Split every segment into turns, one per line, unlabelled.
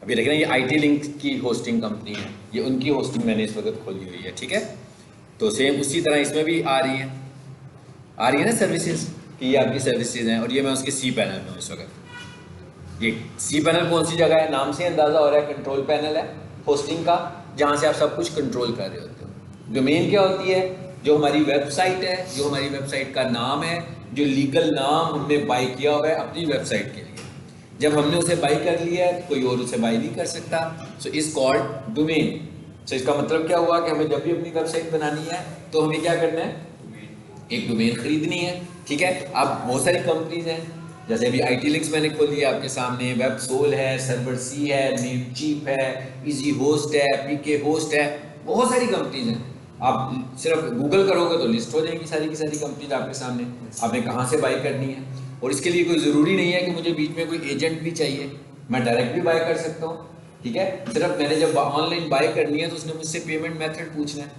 अभी देख रहे हैं ये आईटी लिंक की होस्टिंग कंपनी है, ये उनकी होस्टिंग मैंने इस वक्त खोली हुई है, ठीक है। तो सेम उसी तरह इसमें भी आ रही है ना सर्विसेज, कि ये आपकी सर्विसेज हैं, और ये मैं उसके सी पैनल में हूँ इस वक्त। ये सी पैनल कौन सी जगह है, नाम से अंदाज़ा हो रहा है, कंट्रोल पैनल है होस्टिंग का, जहाँ से आप सब कुछ कंट्रोल कर रहे होते हो। डोमेन क्या होती है, जो हमारी वेबसाइट है, जो हमारी वेबसाइट का नाम है, जो लीगल नाम हमने बाय किया हुआ है अपनी वेबसाइट के लिए। जब हमने उसे बाई कर लिया है, कोई और उसे बाई नहीं कर सकता। So is called domain. So इसका मतलब क्या हुआ कि हमें जब भी अपनी वेबसाइट बनानी है तो हमें क्या करना है, एक डोमेन खरीदनी है, ठीक है। अब बहुत सारी कंपनीज हैं, जैसे अभी आईटी लिंक्स मैंने खोल लिया आपके सामने, वेबसोल है, सर्वर सी है, नेमचीप है, इजी होस्ट है, पीके होस्ट है, बहुत सारी कंपनीज हैं। आप सिर्फ गूगल करोगे तो लिस्ट हो जाएगी सारी की सारी कंपनीज आपके सामने, आपने कहाँ से बाई करनी है। और इसके लिए कोई ज़रूरी नहीं है कि मुझे बीच में कोई एजेंट भी चाहिए, मैं डायरेक्ट भी बाय कर सकता हूँ, ठीक है। सिर्फ मैंने जब ऑनलाइन बाय करनी है तो उसने मुझसे पेमेंट मेथड पूछना है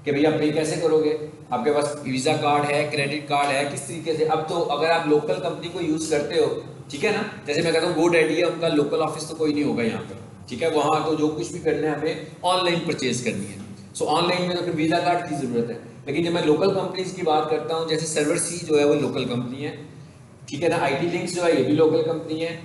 कि भैया पे कैसे करोगे, आपके पास वीज़ा कार्ड है, क्रेडिट कार्ड है, किस तरीके से। अब तो अगर आप लोकल कंपनी को यूज़ करते हो, ठीक है ना, जैसे मैं कहता हूँ GoDaddy है, उनका लोकल ऑफिस तो कोई नहीं होगा यहाँ पर, ठीक है। वहाँ तो जो कुछ भी करना है हमें ऑनलाइन परचेज करनी है। सो ऑनलाइन में तो फिर वीज़ा कार्ड की ज़रूरत है। लेकिन जब मैं लोकल कंपनीज की बात करता हूँ, जैसे सर्वर सी जो है वो लोकल कंपनी है, ठीक है ना, आईटी लिंक्स जो है ये भी लोकल कंपनी है,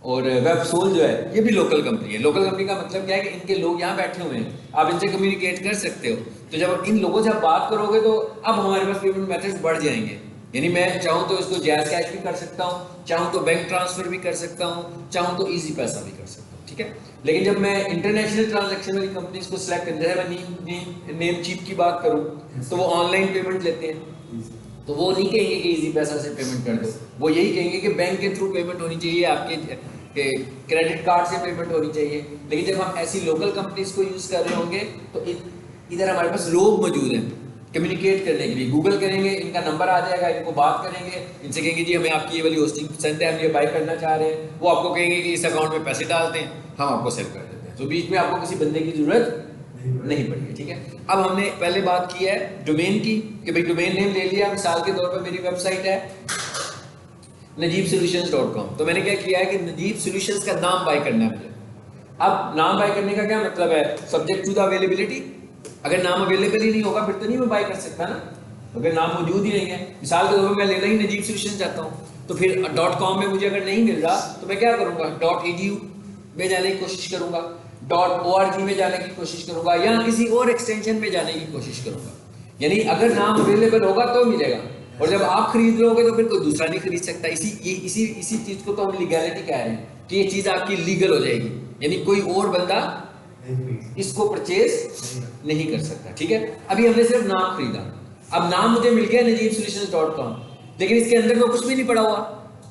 और वेबसोल जो है ये भी लोकल कंपनी है। लोकल कंपनी का मतलब क्या है कि इनके लोग यहाँ बैठे हुए हैं, आप इनसे कम्युनिकेट कर सकते हो। तो जब इन लोगों से आप बात करोगे तो अब हमारे पास पेमेंट मेथड्स बढ़ जाएंगे। यानी मैं चाहूँ तो इसको जैज़ कैश भी कर सकता हूँ, चाहूँ तो बैंक ट्रांसफर भी कर सकता हूँ, चाहूँ तो ईजी पैसा भी कर सकता हूँ, ठीक है। लेकिन जब मैं इंटरनेशनल ट्रांजैक्शन वाली कंपनीज को सिलेक्ट करते हैं, मैं नेमचीप की बात करूँ तो वो ऑनलाइन पेमेंट लेते हैं, तो वो नहीं कहेंगे कि इजी पैसा से पेमेंट कर दो, वो यही कहेंगे कि बैंक के थ्रू पेमेंट होनी चाहिए, आपके क्रेडिट कार्ड से पेमेंट होनी चाहिए। लेकिन जब हम ऐसी लोकल कंपनीज को यूज़ कर रहे होंगे तो इधर हमारे पास लोग मौजूद हैं कम्युनिकेट करने के लिए। गूगल करेंगे, इनका नंबर आ जाएगा, इनको बात करेंगे, इनसे कहेंगे जी हमें आपकी ये वाली होस्टिंग पसंद है, हम ये बाय करना चाह रहे हैं। वो आपको कहेंगे कि इस अकाउंट में पैसे डालते हैं, हम आपको सेल कर देते हैं। तो बीच में आपको किसी बंदे की जरूरत नहीं पड़ी, ठीक है। अब हमने पहले बात की है डोमेन की, कि भाई डोमेन नेम ले लिया, मिसाल के तौर पर मेरी वेबसाइट है najibsolutions.com, तो मैंने क्या किया है कि नजीब सॉल्यूशंस का नाम बाय करना है मुझे। अब नाम बाय करने का क्या मतलब है, सब्जेक्ट टू द अवेलेबिलिटी। अगर नाम अवेलेबल ही नहीं होगा फिर तो नहीं मैं बाय कर सकता ना, अगर नाम मौजूद ही नहीं है। मिसाल के तौर पर मैं लेना ही नजीब सॉल्यूशंस चाहता हूँ, तो फिर .com में मुझे अगर नहीं मिल रहा तो मैं क्या करूँगा, .edu में जाने की कोशिश करूँगा, .org में जाने की कोशिश करूँगा, या किसी और एक्सटेंशन में जाने की कोशिश करूँगा। यानी अगर नाम अवेलेबल होगा तो मिलेगा, और जब आप खरीद लोगे तो फिर कोई दूसरा नहीं खरीद सकता। इसी चीज को तो हम लीगैलिटी कह रहे हैं कि ये चीज आपकी लीगल हो जाएगी, यानी कोई और बंदा इसको परचेज नहीं कर सकता, ठीक है। अभी हमने सिर्फ नाम खरीदा, अब नाम मुझे मिल गया najibsolutions.com, लेकिन इसके अंदर तो कुछ भी नहीं पड़ा हुआ।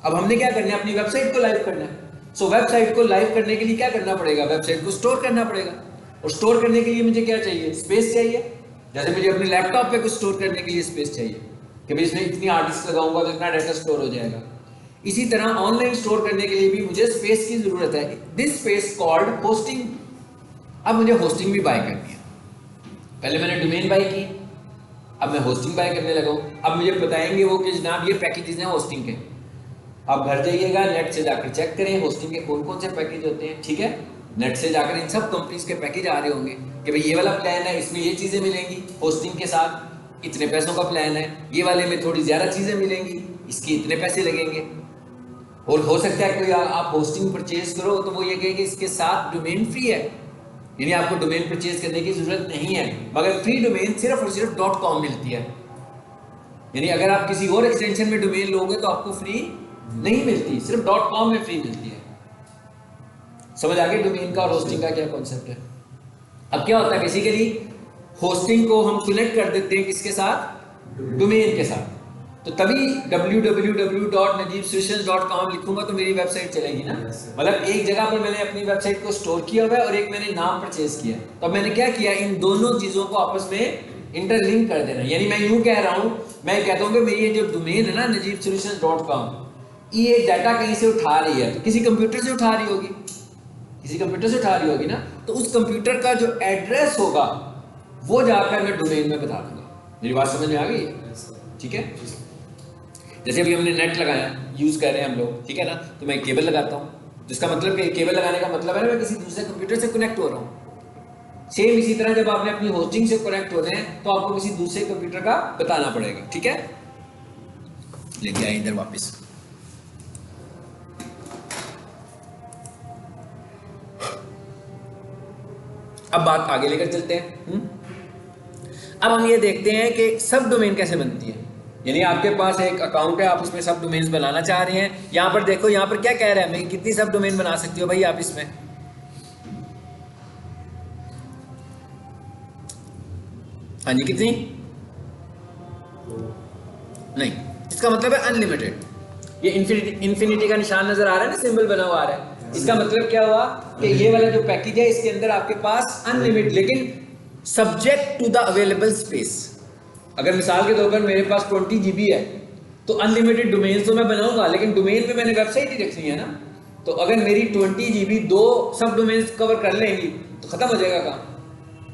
अब हमने क्या करना है, अपनी वेबसाइट को लाइव करना है। सो वेबसाइट को लाइव करने के लिए क्या करना पड़ेगा, वेबसाइट को स्टोर करना पड़ेगा, और स्टोर करने के लिए मुझे क्या चाहिए, स्पेस चाहिए। जैसे मुझे अपने लैपटॉप पे कुछ स्टोर करने के लिए स्पेस चाहिए कि भाई इसमें इतनी हार्ड डिस्क लगाऊंगा तो इतना डाटा स्टोर हो जाएगा। इसी तरह ऑनलाइन स्टोर करने के लिए भी मुझे स्पेस की जरूरत है, दिस स्पेस कॉल्ड होस्टिंग। अब मुझे होस्टिंग भी बाय करनी है। पहले मैंने डोमेन बाय की, अब मैं होस्टिंग बाय करने लगा हूँ। अब मुझे बताएंगे वो कि जनाब ये पैकेजेस हैं होस्टिंग के, आप घर जाइएगा नेट से जाकर चेक करें होस्टिंग के कौन कौन से पैकेज होते हैं, ठीक है। नेट से जाकर इन सब कंपनीज के पैकेज आ रहे होंगे कि भाई ये वाला प्लान है, इसमें ये चीज़ें मिलेंगी होस्टिंग के साथ, इतने पैसों का प्लान है, ये वाले में थोड़ी ज़्यादा चीज़ें मिलेंगी, इसके इतने पैसे लगेंगे। और हो सकता है कोई आप होस्टिंग परचेज करो तो वो ये कहे कि इसके साथ डोमेन फ्री है, यानी आपको डोमेन परचेज करने की जरूरत नहीं है, मगर फ्री डोमेन सिर्फ और सिर्फ .com मिलती है। यानी अगर आप किसी और एक्सटेंशन में डोमेन लोगे तो आपको फ्री नहीं मिलती, सिर्फ .com में फ्री मिलती है। समझ आ गया डोमेन का और होस्टिंग का क्या कॉन्सेप्ट है। अब क्या होता है, बेसिकली होस्टिंग को हम कनेक्ट कर देते हैं किसके साथ, डोमेन के साथ। तो तभी www.najibsolutions.com लिखूंगा तो मेरी वेबसाइट चलेगी ना। मतलब एक जगह पर मैंने अपनी वेबसाइट को स्टोर किया हुआ है और एक मैंने नाम परचेज किया, तो अब मैंने क्या किया, इन दोनों चीजों को आपस में इंटरलिंक कर देना। यानी मैं यूं कह रहा हूं, मैं कहता हूं कि मेरी ये जो डोमेन है ना najibsolutions.com, ये डाटा कहीं से उठा रही है, तो किसी कंप्यूटर से उठा रही होगी, किसी कंप्यूटर से उठा रही होगी ना, तो उस कंप्यूटर का जो एड्रेस होगा वो जाकर मैं डोमेन में बता दूंगा। मेरी बात समझ में आ गई, ठीक है। जैसे अभी हमने नेट लगाया, यूज कर रहे हैं हम लोग, ठीक है ना, तो मैं केबल लगाता हूँ, जिसका मतलब कि केबल लगाने का मतलब है ना मैं किसी दूसरे कंप्यूटर से कनेक्ट हो रहा हूँ। सेम इसी तरह जब आपने अपनी होस्टिंग से कनेक्ट होना है तो आपको किसी दूसरे कंप्यूटर का बताना पड़ेगा, ठीक है। लेके आए इधर वापस। अब बात आगे लेकर चलते हैं। अब हम ये देखते हैं कि सब डोमेन कैसे बनती है। यानी आपके पास एक अकाउंट है, आप उसमें सब डोमेन्स बनाना चाह रहे हैं। यहां पर देखो, यहां पर क्या कह रहा है हमें, कितनी सब डोमेन बना सकती हो भाई आप इसमें। हाँ जी, कितनी? नहीं, इसका मतलब है अनलिमिटेड। ये इन्फिनिटी का निशान नजर आ रहा है ना, सिंबल बना हुआ आ रहा है। इसका मतलब क्या हुआ कि ये वाला जो पैकेज है इसके अंदर आपके पास अनलिमिटेड, लेकिन subject to the available space. अगर मिसाल के तौर पर मेरे पास 20 GB है तो अनलिमिटेड डोमेन तो मैं बनाऊंगा, लेकिन डोमेन पे मैंने वेबसाइट ही रखनी है ना। तो अगर मेरी 20 GB 2 सब डोमेन कवर कर लेंगी तो खत्म हो जाएगा काम।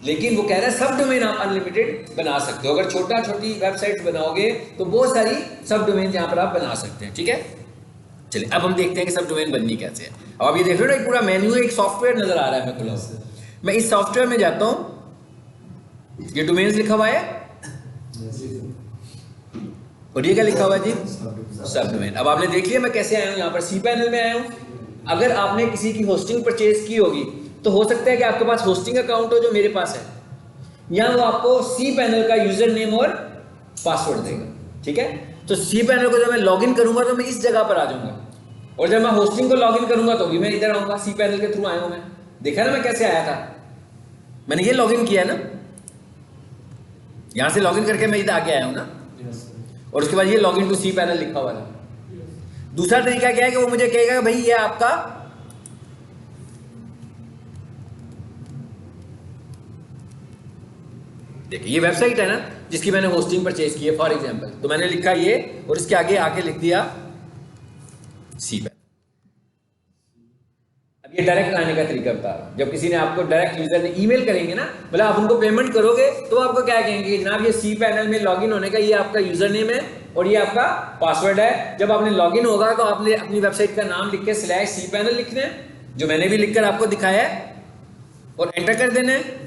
लेकिन वो कह रहा है सब डोमेन आप अनलिमिटेड बना सकते हो। अगर छोटा छोटी वेबसाइट बनाओगे तो बहुत सारी सब डोमेन यहाँ पर आप बना सकते हैं, ठीक है। चलिए अब हम देखते हैं कि सब डोमेन बननी कैसे है। अब आप ये देख रहे हो ना, एक पूरा मेन्यू है, एक सॉफ्टवेयर नजर आ रहा है मैं खुला हुआ। मैं इस सॉफ्टवेयर में जाता हूँ, ये डोमेन्स लिखा हुआ है और ये क्या लिखा हुआ है जी, सब डोमेन। अब आपने देख लिया मैं कैसे आया हूँ, यहाँ पर सी पैनल में आया हूँ। अगर आपने किसी की होस्टिंग परचेज की होगी तो हो सकता है कि आपके पास होस्टिंग अकाउंट हो जो मेरे पास है, या वो आपको सी पैनल का यूजर नेम और पासवर्ड देगा, ठीक है। तो सी पैनल को जब मैं लॉगिन करूंगा तो मैं इस जगह पर आ जाऊंगा, और जब मैं होस्टिंग को लॉगिन करूंगा तो भी मैं इधर आऊंगा। सी पैनल के थ्रू आया हूं मैं, देखा ना मैं कैसे आया था, मैंने ये लॉगिन किया ना, यहां से लॉगिन करके मैं इधर आके आया हूं ना, और उसके बाद ये लॉगिन टू सी पैनल लिखा हुआ था। दूसरा तरीका क्या है कि वो मुझे कहेगा भाई ये आपका देखिए ये वेबसाइट है ना जिसकी मैंने होस्टिंग परचेज की है फॉर एग्जांपल, तो मैंने लिखा ये और इसके आगे आके लिख दिया सी पैनल। अब ये डायरेक्ट आने का तरीका बता रहा हूं। जब किसी ने आपको डायरेक्ट यूजर ने ईमेल करेंगे ना, मतलब आप उनको पेमेंट करोगे तो आपको क्या कहेंगे कि जनाब ये सी पैनल में लॉगिन होने का ये आपका यूजर नेम है और ये आपका पासवर्ड है। जब आपने लॉगिन होगा तो आपने अपनी वेबसाइट का नाम लिख के /cpanel लिखना है, जो मैंने भी लिखकर आपको दिखाया है, और एंटर कर देना है।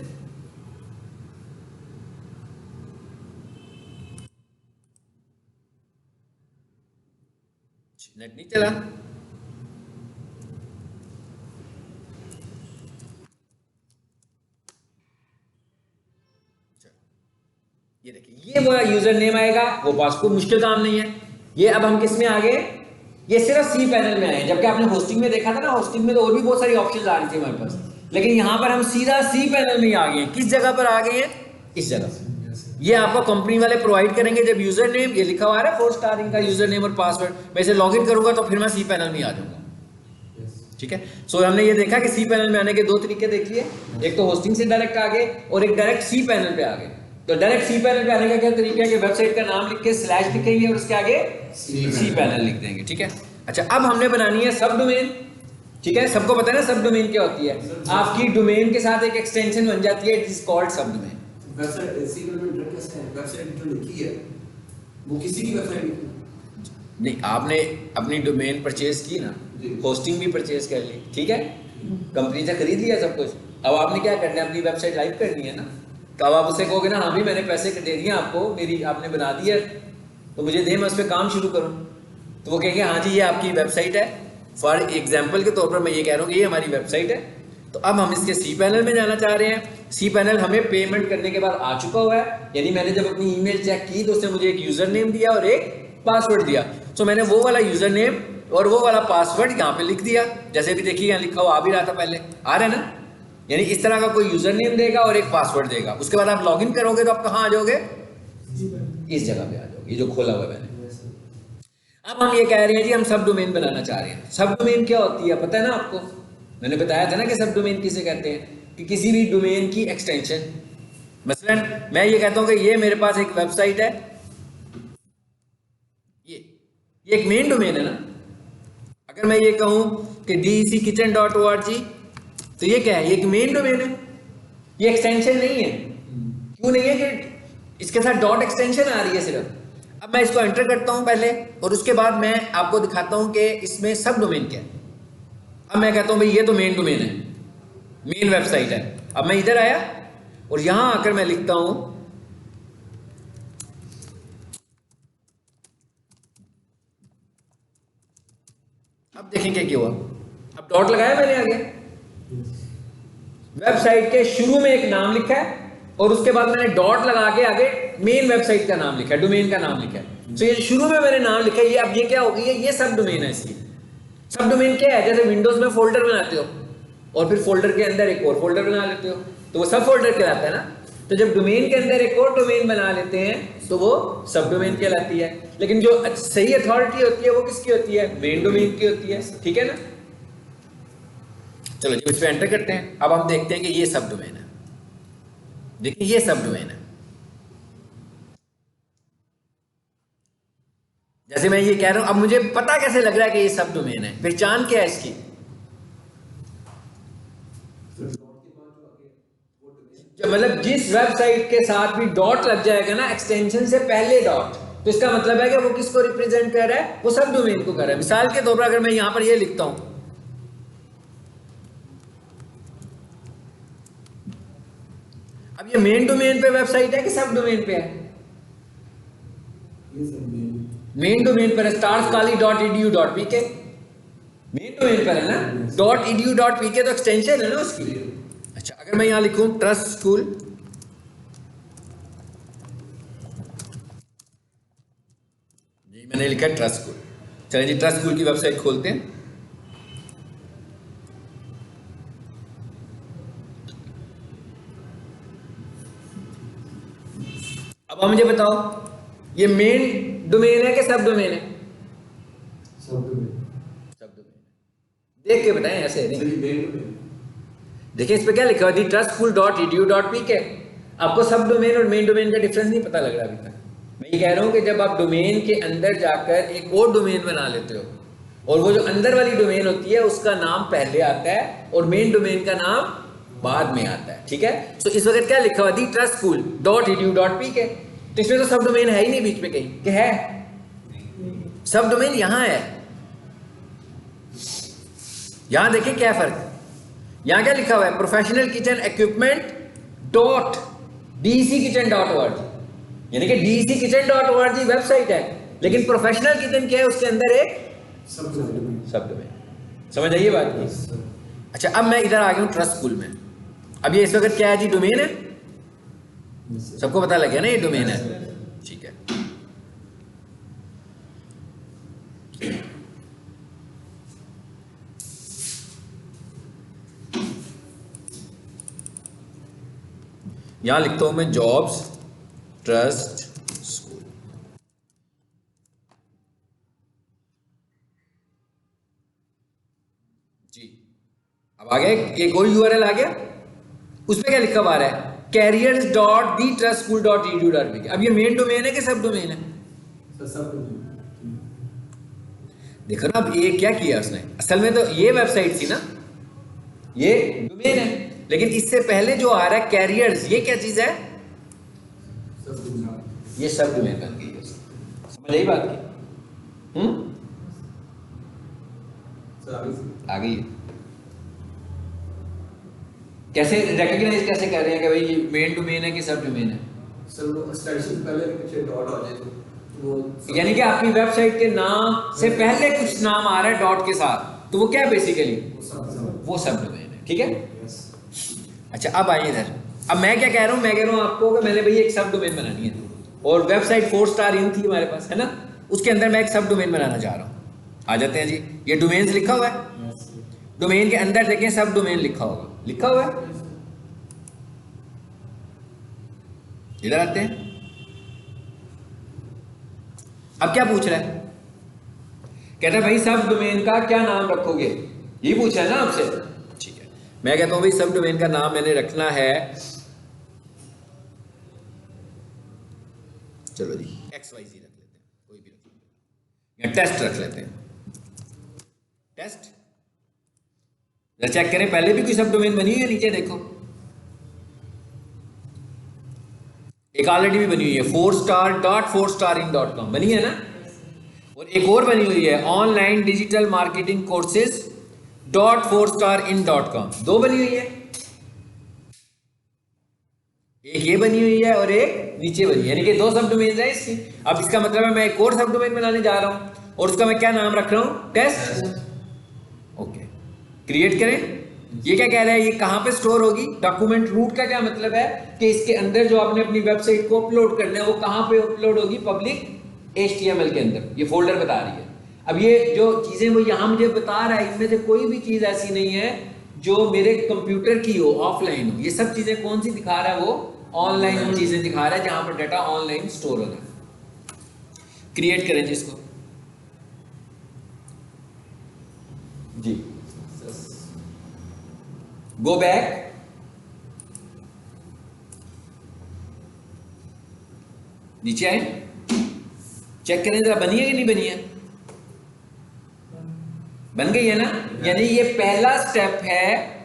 नेट नहीं चला, ये देखिए ये वो यूजर नेम आएगा, वो पास को मुश्किल काम नहीं है। ये अब हम किस में आ गए, ये सिर्फ सी पैनल में आए, जबकि आपने होस्टिंग में देखा था ना, होस्टिंग में तो और भी बहुत सारी ऑप्शंस आ रही थी हमारे पास, लेकिन यहां पर हम सीधा सी पैनल में ही आ गए हैं। किस जगह पर आ गए हैं, इस जगह। ये आपको कंपनी वाले प्रोवाइड करेंगे जब यूजर नेम ये लिखा हुआ है 4 स्टार इनका यूजर नेम और पासवर्ड, मैं इसे लॉगिन करूंगा तो फिर मैं सी पैनल में आ जाऊंगा, ठीक है। सो हमने ये देखा कि सी पैनल में आने के दो तरीके देख लिए, एक तो होस्टिंग से डायरेक्ट आ गए और एक डायरेक्ट सी पैनल पे आ गए। तो डायरेक्ट सी पैनल पे आने का क्या तरीका है कि वेबसाइट का नाम लिख के स्लैश लिखेंगे और उसके आगे सी पैनल लिख देंगे, ठीक है। अच्छा अब हमने बनानी है सब डोमेन, ठीक है। सबको पता है ना सब डोमेन क्या होती है, आपकी डोमेन के साथ एक एक्सटेंशन बन जाती है, इट इज कॉल्ड सब डोमेन।
वेबसाइट सी पैनल में कैसे है, वेबसाइट जो लिखी है वो किसी की वेबसाइट
नहीं, आपने अपनी डोमेन परचेज की ना, होस्टिंग भी परचेज कर ली, ठीक है, कंपनी से खरीद लिया सब कुछ। अब आपने क्या करना है, अपनी वेबसाइट लाइव करनी है ना, तो अब आप उससे कहोगे ना हाँ भी मैंने पैसे दे दिए आपको, मेरी आपने बना दी है तो मुझे दे, मैं उस पर काम शुरू करूँ। तो वो कहेंगे हाँ जी ये आपकी वेबसाइट है। फॉर एग्जाम्पल के तौर पर मैं ये कह रहा हूँ कि ये हमारी वेबसाइट है। तो अब हम इसके सी पैनल में जाना चाह रहे हैं। सी पैनल हमें पेमेंट करने के बाद आ चुका हुआ है, यानी मैंने जब अपनी ईमेल चेक की तो उसने मुझे एक यूजर नेम दिया और एक पासवर्ड दिया। तो मैंने वो वाला यूजर नेम और वो वाला पासवर्ड यहाँ पे लिख दिया, जैसे भी देखिए यहाँ लिखा हुआ आ भी रहा था पहले, आ रहा है ना। यानी इस तरह का कोई यूजर नेम देगा और एक पासवर्ड देगा, उसके बाद आप लॉगिन करोगे तो आप कहाँ आ जाओगे, इस जगह पे आ जाओगे, ये जो खोला हुआ है मैंने। अब हम ये कह रहे हैं जी हम सब डोमेन बनाना चाह रहे हैं। सब डोमेन क्या होती है पता है ना आपको, मैंने बताया था ना कि सब डोमेन किसे कहते हैं, कि किसी भी डोमेन की एक्सटेंशन। मसलन मैं ये कहता हूं कि ये मेरे पास एक वेबसाइट है, ये एक मेन डोमेन है ना। अगर मैं ये कहूं कि deckitchen.org तो ये क्या है, ये एक मेन डोमेन है, ये एक्सटेंशन नहीं है। क्यों नहीं है, कि इसके साथ डॉट एक्सटेंशन आ रही है सिर्फ। अब मैं इसको एंटर करता हूं पहले और उसके बाद मैं आपको दिखाता हूं कि इसमें सब डोमेन क्या है। अब मैं कहता हूं भाई ये तो मेन डोमेन है, मेन वेबसाइट है। अब मैं इधर आया और यहां आकर मैं लिखता हूं अब देखें क्या हुआ, अब डॉट लगाया मैंने आगे, वेबसाइट के शुरू में एक नाम लिखा है और उसके बाद मैंने डॉट लगा के आगे मेन वेबसाइट का नाम लिखा है, डोमेन का नाम लिखा है। तो ये शुरू में मैंने नाम लिखा है, ये अब ये क्या हो गई है, ये सब डोमेन है इसकी। सब डोमेन क्या है, जैसे विंडोज में फोल्डर बनाते हो और फिर फोल्डर के अंदर एक और फोल्डर बना लेते हो, तो वो सब फोल्डर कहलाता है ना। तो जब डोमेन के अंदर एक और डोमेन बना लेते हैं तो वो सब डोमेन कहलाती है। लेकिन जो सही अथॉरिटी होती है वो किसकी होती है, मेन डोमेन की होती है, ठीक है ना। चलो जी इस पे एंटर करते हैं। अब हम देखते हैं कि ये सब डोमेन है, देखिए ये सब डोमेन है। जैसे मैं ये कह रहा हूं, अब मुझे पता कैसे लग रहा है कि ये सब डोमेन है, पहचान क्या है इसकी, मतलब जिस वेबसाइट के साथ भी डॉट लग जाएगा ना एक्सटेंशन से पहले डॉट, तो इसका मतलब है कि वो किसको रिप्रेजेंट कर रहा है, वो सब डोमेन को कर रहा है। मिसाल के तौर पर अगर मैं यहां पर ये लिखता हूं, अब ये मेन डोमेन पे वेबसाइट है कि सब डोमेन पे है, मेन डोमेन पर है, starskali.edu.pk मेन डोमेन पर है ना, .edu.pk तो एक्सटेंशन है ना उसकी। अच्छा अगर मैं यहां लिखूं ट्रस्ट स्कूल, जी मैंने लिखा ट्रस्ट स्कूल। चलिए जी ट्रस्ट स्कूल की वेबसाइट खोलते हैं। अब आप मुझे बताओ ये मेन डोमेन है कि सब डोमेन है,
सब डोमेन,
सब डोमेन। देख के बताएं, ऐसे नहीं। देखिए इस पे क्या लिखा हुआ, trustful.edu.pk। आपको सब डोमेन और मेन डोमेन का डिफरेंस नहीं पता लग रहा अभी तक। मैं ये कह रहा हूं कि जब आप डोमेन के अंदर जाकर एक और डोमेन बना लेते हो और वो जो अंदर वाली डोमेन होती है उसका नाम पहले आता है और मेन डोमेन का नाम बाद में आता है, ठीक है। तो इस वक्त क्या लिखा हुआ, trustful.edu.pk, तो इसमें तो सब डोमेन है ही नहीं बीच में कहीं, क्या है, सब डोमेन यहां है। यहां देखिए क्या फर्क, यहां क्या लिखा हुआ है, professional kitchen equipment dot DC kitchen dot org, यानी कि DC kitchen dot org website है, लेकिन प्रोफेशनल किचन क्या है, उसके अंदर एक सब डोमेन। समझ आइए बात की। अच्छा अब मैं इधर आ गया हूं ट्रस्ट स्कूल में। अब ये इस वक्त क्या है जी, डोमेन है, सबको पता लग गया ना ये डोमेन है, ठीक है। यहां लिखता हूं मैं जॉब्स ट्रस्ट स्कूल। जी अब आ गया एक और यूआरएल आ गया, उसमें क्या लिखा हुआ है, careers.thetrustschool.edu.pk। अब ये मेन डोमेन है कि सब डोमेन है,
सब डोमेन।
देखो ना अब ये क्या किया उसने, असल में तो ये वेबसाइट थी ना, ये डोमेन है, लेकिन इससे पहले जो आ रहा है कैरियर्स, ये क्या चीज है, ये सब डोमेन बन गई है। समझ आई बात की, आ गई है। कैसे रिकॉग्नाइज कैसे कर रहे हैं कि भाई ये मेन डोमेन है कि सब डोमेन है,
सर वो एक्सटेंशन पहले पीछे डॉट आ जाए तो वो,
यानी कि आपकी वेबसाइट के नाम से पहले कुछ नाम आ रहा है डॉट के साथ, तो वो क्या है बेसिकली, वो सब डोमेन है, ठीक है। अच्छा अब आइए इधर, अब मैं क्या कह रहा हूं, मैं कह रहा हूं आपको कि मैंने भाई एक सब डोमेन बनानी है और वेबसाइट 4 स्टार इन थी हमारे पास, है ना, उसके अंदर मैं एक सब डोमेन बनाना चाह रहा हूं। आ जाते हैं जी, ये डोमेन्स लिखा हुआ है, डोमेन के अंदर देखें सब डोमेन लिखा होगा, लिखा हुआ है, इधर आते हैं। अब क्या पूछ रहा है, कहता है भाई सब डोमेन का क्या नाम रखोगे, ये पूछा है ना आपसे, ठीक है। मैं कहता हूं भाई सब डोमेन का नाम मैंने रखना है, चलो जी XYZ रख लेते हैं, कोई भी रख लेते हैं, या टेस्ट रख लेते हैं, टेस्ट। चेक करें पहले भी कोई सब डोमेन बनी है, नीचे देखो एक ऑलरेडी भी बनी हुई है, 4star.4starin.com बनी है ना, और एक और बनी हुई है online digital marketing courses .4starin.com, दो बनी हुई है, एक ये बनी हुई है और एक नीचे बनी है, यानी कि दो सब डोमेन है इसकी। अब इसका मतलब है मैं एक और सब डोमेन बनाने जा रहा हूं और उसका मैं क्या नाम रख रहा हूं, टेस्ट। ओके, क्रिएट करें। ये क्या कह रहा है, ये कहां पे स्टोर होगी, डॉक्यूमेंट रूट का क्या मतलब है कि इसके अंदर जो आपने अपनी वेबसाइट को अपलोड करना है वो कहां पे अपलोड होगी, पब्लिक HTML के अंदर, ये फोल्डर बता रही है। अब ये जो चीजें वो यहां मुझे बता रहा है, इनमें से कोई भी चीज ऐसी नहीं है जो मेरे कंप्यूटर की हो, ऑफलाइन हो। ये सब चीजें कौन सी दिखा रहा है, वो ऑनलाइन चीजें दिखा रहा है, जहां पर डाटा ऑनलाइन स्टोर हो रहा है। क्रिएट करें जिसको जी, गो बैक, नीचे आए, चेक करें जरा बनी है कि नहीं बनी है। बन गई है ना, यानी ये पहला स्टेप है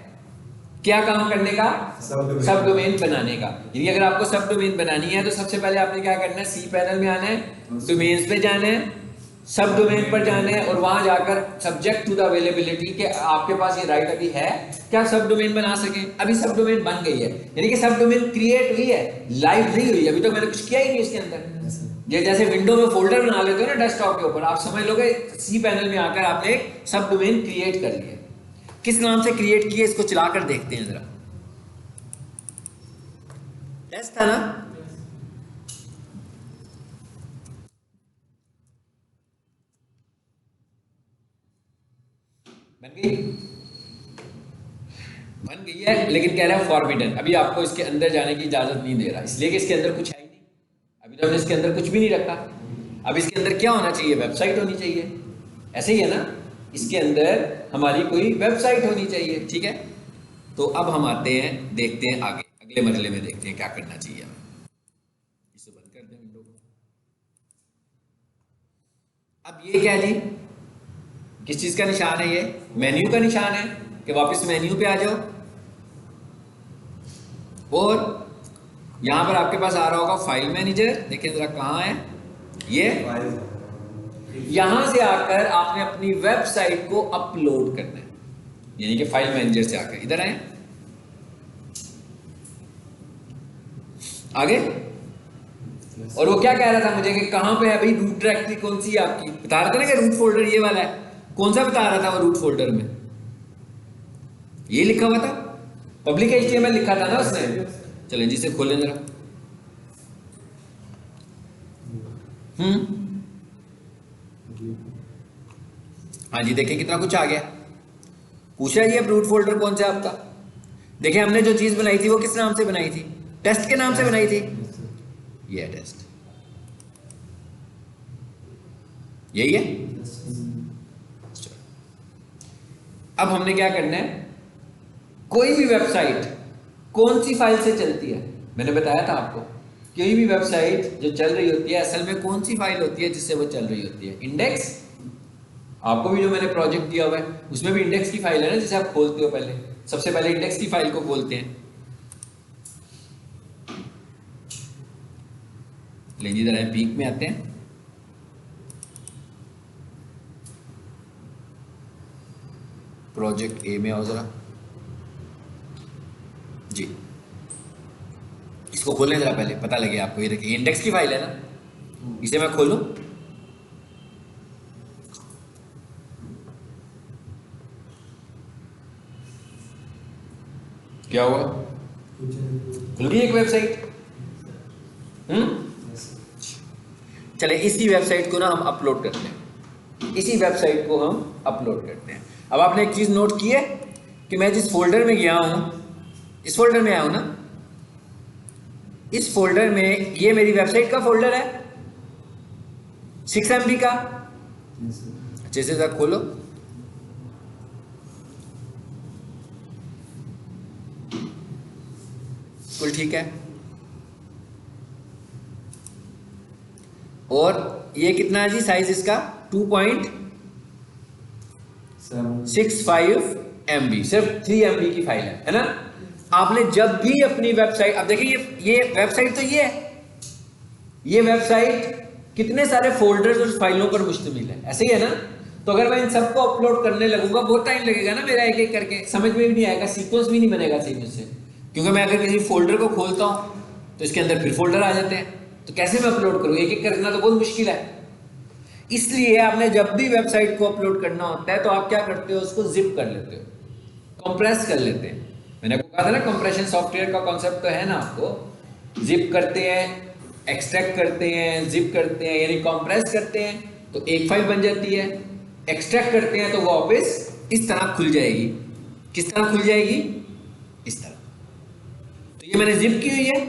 क्या काम करने का, सब डोमेन बनाने का। यानी अगर आपको सब डोमेन बनानी है तो सबसे पहले आपने क्या करना है, सी पैनल में आना है, डोमेन्स पे जाना है, सब डोमेन पर जाना है और वहां जाकर सब्जेक्ट टू द अवेलेबिलिटी के आपके पास ये राइट अभी है कि आप सब डोमेन बना सकें। अभी सब डोमेन बन गई है, यानी कि सब डोमेन क्रिएट हुई है, लाइव नहीं हुई, अभी तो मैंने कुछ किया ही नहीं उसके अंदर। ये जैसे विंडो में फोल्डर बना लेते हो ना डेस्कटॉप के ऊपर, आप समझ लोगे सी पैनल में आकर आपने सब डोमेन क्रिएट कर लिया। किस नाम से क्रिएट किए, इसको चलाकर देखते हैं जरा। टेस्ट था ना, बन गई, बन गई है, लेकिन कह रहा है फॉरबिडन, अभी आपको इसके अंदर जाने की इजाजत नहीं दे रहा, इसलिए कि इसके अंदर कुछ है ही नहीं। अभी तो हमने इसके अंदर कुछ भी नहीं रखा। अब इसके अंदर क्या होना चाहिए, वेबसाइट होनी चाहिए, ऐसे ही है ना, इसके अंदर हमारी कोई वेबसाइट होनी चाहिए, ठीक है। तो अब हम आते हैं, देखते हैं आगे, अगले मरहले में देखते हैं क्या करना चाहिए हमें। इसे बंद कर दें विंडो को। अब ये क्या जी, किस चीज का निशान है, ये मेन्यू का निशान है कि वापस मेन्यू पे आ जाओ। और यहां पर आपके पास आ रहा होगा फाइल मैनेजर, देखिए जरा कहां है ये, यहां से आकर आपने अपनी वेबसाइट को अपलोड करना है, यानी कि फाइल मैनेजर से आकर इधर आए, आगे। और वो क्या कह रहा था मुझे कि कहां पे है भाई, रूट डायरेक्टरी कौन सी है आपकी, बता रहा था ना कि रूट फोल्डर ये वाला है। कौन सा बता रहा था वो रूट फोल्डर में, ये लिखा हुआ था, पब्लिक HTML लिखा था ना उसने। चलें जिसे खोलें जरा। हाँ जी, देखिए कितना कुछ आ गया। पूछा ये रूट फोल्डर कौन सा आपका, देखिए हमने जो चीज बनाई थी वो किस नाम से बनाई थी, टेस्ट के नाम से बनाई थी, ये है टेस्ट, यही है। अब हमने क्या करना है, कोई भी वेबसाइट कौन सी फाइल से चलती है, मैंने बताया था आपको, कोई भी वेबसाइट जो चल रही होती है असल में कौन सी फाइल होती है जिससे वो चल रही होती है, इंडेक्स। आपको भी जो मैंने प्रोजेक्ट दिया हुआ है उसमें भी इंडेक्स की फाइल है ना, जिसे आप खोलते हो, पहले सबसे पहले इंडेक्स की फाइल को खोलते हैं। लेंगे जरा पीक में आते हैं, प्रोजेक्ट ए में आओ जरा जी, इसको खोलें जरा पहले, पता लगे आपको। ये देखिए इंडेक्स की फाइल है ना, इसे मैं खोलूं, क्या हुआ, खुल गई एक वेबसाइट। चले इसी वेबसाइट को ना हम अपलोड करते हैं, इसी वेबसाइट को हम अपलोड करते हैं। अब आपने एक चीज नोट की है कि मैं जिस फोल्डर में गया हूं, इस फोल्डर में आया हूं ना, इस फोल्डर में ये मेरी वेबसाइट का फोल्डर है 6 MB का। अच्छे से जरा खोलो, बिल्कुल ठीक है। और ये कितना है जी साइज इसका, 2.65 MB, सिर्फ 3 MB की फाइल है ना। आपने जब भी अपनी वेबसाइट, अब देखिए ये वेबसाइट तो ये है, ये वेबसाइट कितने सारे फोल्डर्स और फाइलों पर मुश्तमिल है, ऐसे ही है ना। तो अगर मैं इन सबको अपलोड करने लगूंगा बहुत टाइम लगेगा ना मेरा, एक एक करके समझ में भी नहीं आएगा, सीक्वेंस भी नहीं बनेगा सही मुझसे, क्योंकि मैं अगर किसी फोल्डर को खोलता हूँ तो इसके अंदर फिर फोल्डर आ जाते हैं, तो कैसे मैं अपलोड करूँ, एक एक करना तो बहुत मुश्किल है। इसलिए आपने जब भी वेबसाइट को अपलोड करना होता है तो आप क्या करते हो, उसको जिप कर लेते हो, कंप्रेस कर लेते हैं। मैंने आपको कहा था ना कंप्रेशन सॉफ्टवेयर का कॉन्सेप्ट तो है ना आपको, जिप करते हैं, एक्सट्रैक्ट करते हैं, जिप करते हैं, यानी कंप्रेस करते हैं तो एक फाइल बन जाती है, एक्सट्रैक्ट करते हैं तो वो वापस इस तरह खुल जाएगी। किस तरह खुल जाएगी, इस तरह। तो ये मैंने जिप की हुई है,